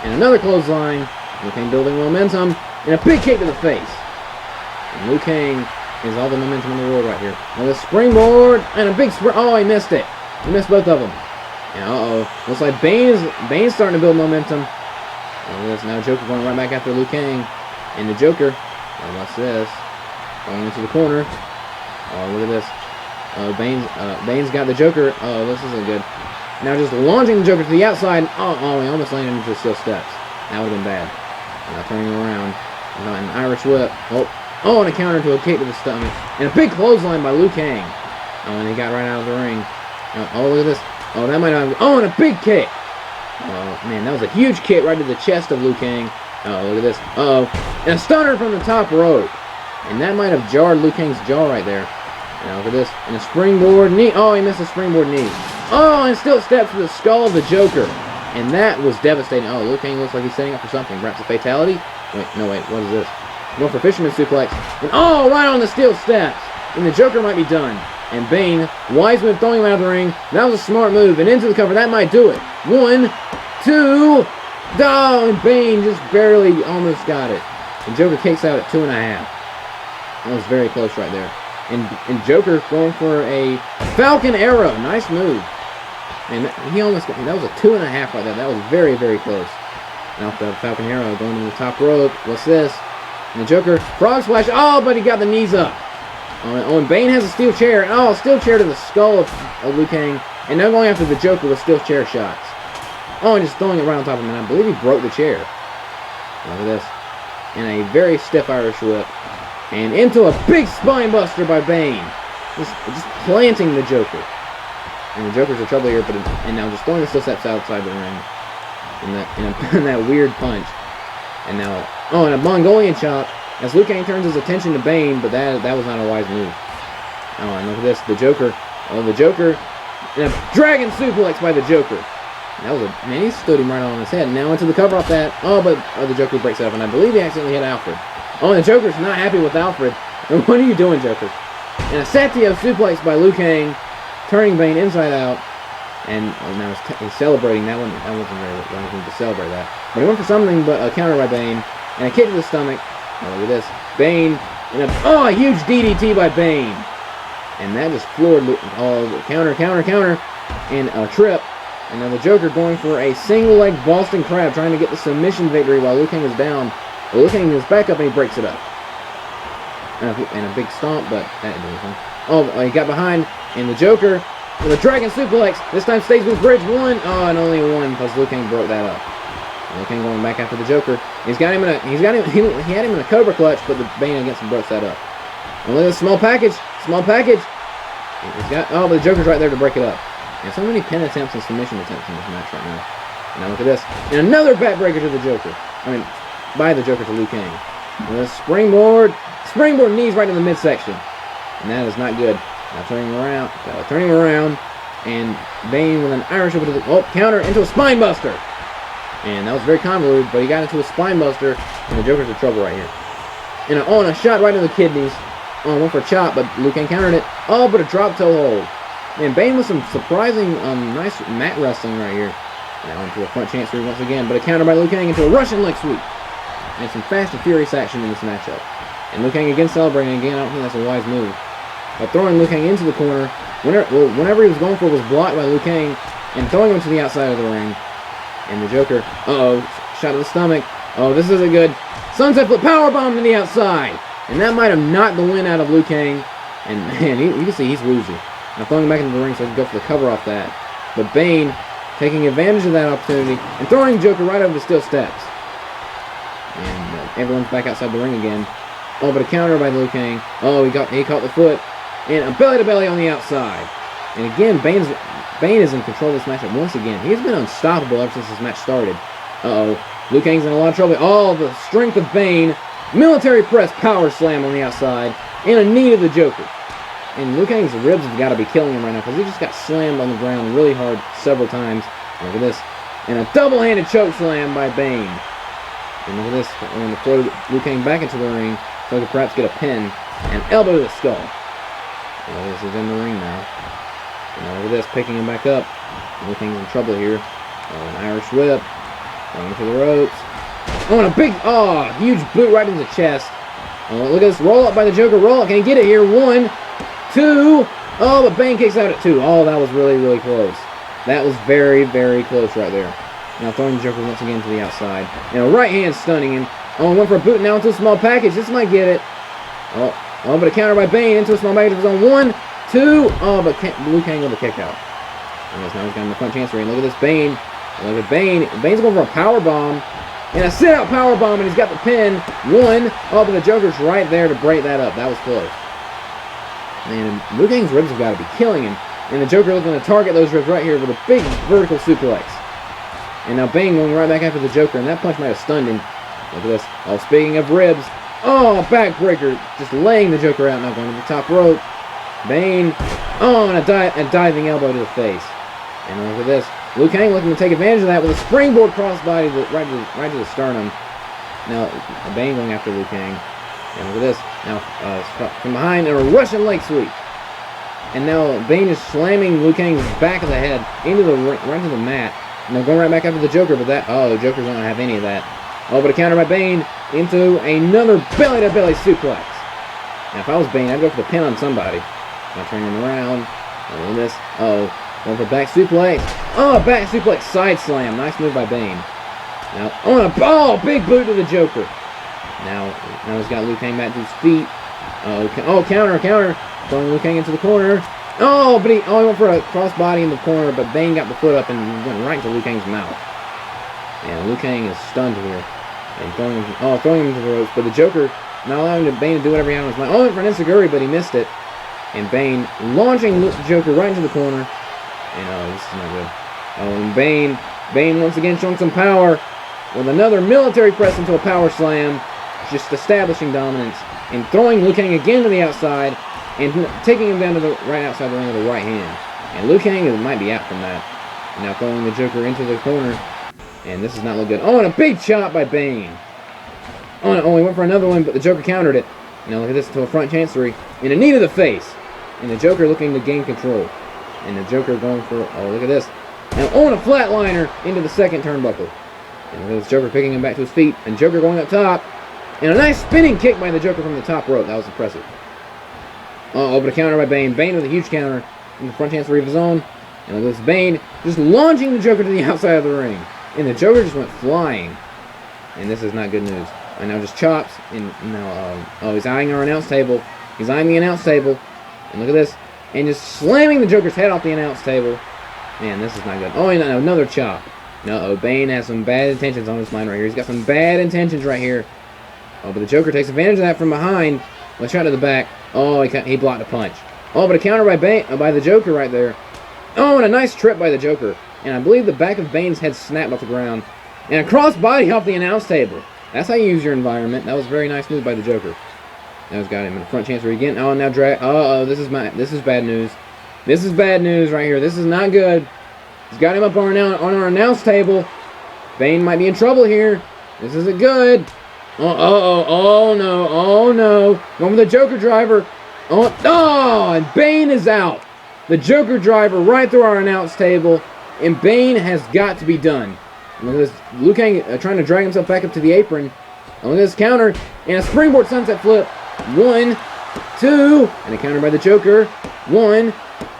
And another clothesline. Liu Kang building momentum, and a big kick to the face. And Liu Kang has all the momentum in the world right here. Now the springboard, and a big he missed it. He missed both of them. And looks like Bane's starting to build momentum. Now Joker going right back after Liu Kang. And the Joker, what's this? Going into the corner. Look at this. Bane's got the Joker. This isn't good. Now just launching the Joker to the outside. He almost landed into the steel steps. That would have been bad. Now turning around. An Irish whip. And a counter to a kick to the stomach. And a big clothesline by Liu Kang. And he got right out of the ring. Look at this. That might not... and a big kick. Man, that was a huge kick right to the chest of Liu Kang. Look at this. And a stunner from the top rope. And that might have jarred Liu Kang's jaw right there. Now look at this. And a springboard knee. He missed a springboard knee. And still steps to the skull of the Joker. And that was devastating. Liu Kang looks like he's setting up for something. Perhaps a fatality? Wait, what is this? Going for fisherman suplex. And right on the steel steps. And the Joker might be done. And Bane, wise move, throwing him out of the ring. That was a smart move. And into the cover. That might do it. 1, 2, Oh, and Bane just barely almost got it. And Joker kicks out at 2.5. That was very close right there. And Joker going for a Falcon Arrow. Nice move. And he almost got, that was a 2.5 right there. That was very, very close. Now the Falcon Arrow going to the top rope. What's this? And the Joker, Frog Splash. Oh, but he got the knees up. Oh, and Bane has a steel chair. Oh, steel chair to the skull of Liu Kang. And now going after the Joker with steel chair shots. Oh, and just throwing it right on top of him. And I believe he broke the chair. Look at this. And a very stiff Irish whip. And into a big spine buster by Bane. Just planting the Joker. And the Joker's in trouble here, but and now just throwing the steel steps outside the ring. And that weird punch. And now, oh, and a Mongolian chop. As Liu Kang turns his attention to Bane, but that was not a wise move. Oh, and look at this. The Joker. Oh, the Joker. And a dragon suplex by the Joker. That was a, man, he stood him right on his head. Now into the cover off that. Oh, but the Joker breaks it up, and I believe he accidentally hit Alfred. Oh, and the Joker's not happy with Alfred. And what are you doing, Joker? And a Satio suplex by Liu Kang, turning Bane inside out. And now he's celebrating that one. That wasn't very anything to celebrate that. But he went for something but a counter by Bane. And a kick to the stomach. Oh, look at this. Bane. And a huge DDT by Bane. And that just floored. Oh, counter. And a trip. And now the Joker going for a single leg Boston Crab, trying to get the submission victory while Liu Kang is down. Well, Liu Kang is back up and he breaks it up. And a big stomp, but that didn't do anything. Oh, he got behind. And the Joker with a dragon suplex. This time stays with Bridge 1. Oh, and only 1 because Liu Kang broke that up. And Liu Kang going back after the Joker. He had him in a Cobra Clutch, but the Bane against him broke that up. And look at this small package. But the Joker's right there to break it up. And so many pin attempts and submission attempts in this match right now. And now look at this. And another backbreaker to the Joker. By the Joker to Liu Kang. And the springboard knees right in the midsection. And that is not good. Now turning around. And Bane with an Irish over to the counter into a spine buster. And that was very convoluted, but he got into a spine buster, and the Joker's in trouble right here. And a shot right in the kidneys. Oh, went for a chop, but Liu Kang countered it. Oh, but a drop toe hold. Man, Bane with some surprising, nice mat wrestling right here. Now into a front chancery once again, but a counter by Liu Kang into a Russian leg sweep. And some fast and furious action in this matchup. And Liu Kang again celebrating again. I don't think that's a wise move. But throwing Liu Kang into the corner, whenever he was going for it was blocked by Liu Kang, and throwing him to the outside of the ring. And the Joker, shot to the stomach. Oh, this isn't good. Sunset flip powerbomb to the outside. And that might have knocked the wind out of Liu Kang. And man, you can see he's woozy. Now throwing him back into the ring so he can go for the cover off that. But Bane taking advantage of that opportunity and throwing Joker right over the steel steps. And everyone's back outside the ring again. Oh, but a counter by Liu Kang. Oh, he caught the foot. And a belly to belly on the outside. And again, Bane is in control of this matchup once again. He's been unstoppable ever since this match started. Liu Kang's in a lot of trouble. Oh, the strength of Bane. Military press power slam on the outside. And a knee to the Joker. And Liu Kang's ribs have got to be killing him right now because he just got slammed on the ground really hard several times. Look at this. And a double-handed choke slam by Bane. And look at this. We're going to throw Liu Kang back into the ring so he can perhaps get a pin. And elbow to the skull. And this is in the ring now. And look at this. Picking him back up. Liu Kang's in trouble here. An Irish whip. Going to the ropes. Oh, and a big, huge boot right in the chest. Oh, look at this. Roll up by the Joker. Roll up. Can he get it here? 1, 2. Oh, but Bane kicks out at 2. Oh, that was really, really close. That was very, very close right there. Now throwing the Joker once again to the outside. And a right hand stunning him. Oh, went for a boot now into a small package. This might get it. Oh, but a counter by Bane into a small package of his own. 1, 2. Oh, but Liu Kang with a kick out. And now he's got in the front chancery. And look at this Bane. Look at Bane. Bane's going for a power bomb. And a sit-out power bomb, and he's got the pin. 1. Oh, but the Joker's right there to break that up. That was close. Man, Liu Kang's ribs have got to be killing him. And the Joker looking to target those ribs right here with a big vertical suplex. And now Bane going right back after the Joker, and that punch might have stunned him. Look at this. Oh, speaking of ribs. Oh, backbreaker. Just laying the Joker out now, going to the top rope. Bane. Oh, and a diving elbow to the face. And look at this. Liu Kang looking to take advantage of that with a springboard crossbody right to the sternum. Now, Bane going after Liu Kang. And look at this. Now, from behind, and a Russian leg sweep. And now Bane is slamming Liu Kang's back of the head into the right into the mat. Now going right back after the Joker, but that, oh, the Joker's not going to have any of that. Oh, but a counter by Bane into another belly-to-belly suplex. Now, if I was Bane, I'd go for the pin on somebody. Now turning him around. And this, going for back suplex. Oh, back suplex side slam. Nice move by Bane. Now, big boot to the Joker. Now he's got Liu Kang back to his feet. Counter. Throwing Liu Kang into the corner. Oh, but he went for a crossbody in the corner, but Bane got the foot up and went right into Liu Kang's mouth. And Liu Kang is stunned here. And throwing him into the ropes, but the Joker not allowing Bane to do whatever he had on his mind. Went for an enziguri, but he missed it. And Bane launching the Joker right into the corner. And this is not good. And Bane once again showing some power with another military press into a power slam, just establishing dominance and throwing Liu Kang again to the outside and taking him down to the right outside the ring with the right hand. And Liu Kang might be out from that. And now throwing the Joker into the corner. And this does not look good. Oh, and a big chop by Bane. Oh, he went for another one, but the Joker countered it. Now look at this, to a front chancery. And a knee to the face. And the Joker looking to gain control. And the Joker going for, look at this. And a flatliner into the second turnbuckle. And look at this Joker picking him back to his feet. And Joker going up top. And a nice spinning kick by the Joker from the top rope. That was impressive. But a counter by Bane. Bane with a huge counter in the front chancery of his own. And look at this Bane just launching the Joker to the outside of the ring. And the Joker just went flying. And this is not good news. And now just chops. And now, he's eyeing our announce table. He's eyeing the announce table. And look at this. And just slamming the Joker's head off the announce table. Man, this is not good. Oh, and another chop. No, Bane has some bad intentions on his mind right here. He's got some bad intentions right here. Oh, but the Joker takes advantage of that from behind. Let's try to the back. Oh, he blocked a punch. Oh, but a counter by the Joker right there. Oh, and a nice trip by the Joker. And I believe the back of Bane's head snapped off the ground. And a crossbody off the announce table. That's how you use your environment. That was a very nice move by the Joker. Now he's got him in the front chancery again. Oh, now drag. This is bad news. This is bad news right here. This is not good. He's got him up on our announce table. Bane might be in trouble here. This isn't good. Oh no. Going with the Joker driver. And Bane is out. The Joker driver right through our announce table. And Bane has got to be done. Look at this. Liu Kang trying to drag himself back up to the apron. And look at this counter. And a springboard sunset flip. 1, 2. And a counter by the Joker. 1,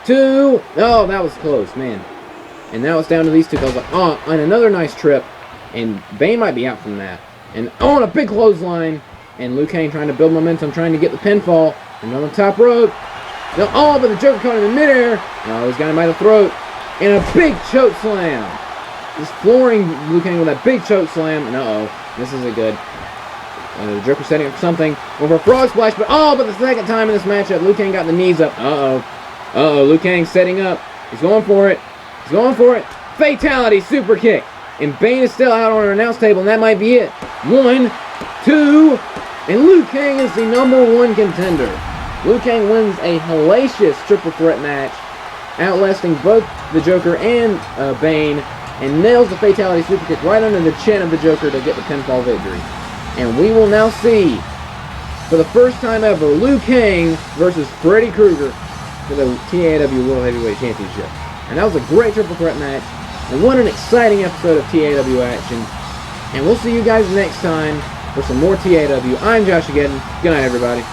2. Oh, that was close, man. And now it's down to these two. And another nice trip. And Bane might be out from that. And and a big clothesline. And Liu Kang trying to build momentum, trying to get the pinfall. And on the top rope. No, but the Joker caught him in midair. No, he's got him by the throat. And a big choke slam. Just flooring Liu Kang with that big choke slam. And this isn't good. The Joker setting up for something. Over a frog splash, but the second time in this matchup, Liu Kang got the knees up. Liu Kang setting up. He's going for it. Fatality super kick. And Bane is still out on our announce table, and that might be it. 1, 2, and Liu Kang is the #1 contender. Liu Kang wins a hellacious triple threat match, outlasting both the Joker and Bane, and nails the fatality super kick right under the chin of the Joker to get the pinfall victory. And we will now see, for the first time ever, Liu Kang versus Freddy Krueger for the TAW World Heavyweight Championship. And that was a great triple threat match. And what an exciting episode of TAW Action. And we'll see you guys next time for some more TAW. I'm Josh again. Good night, everybody.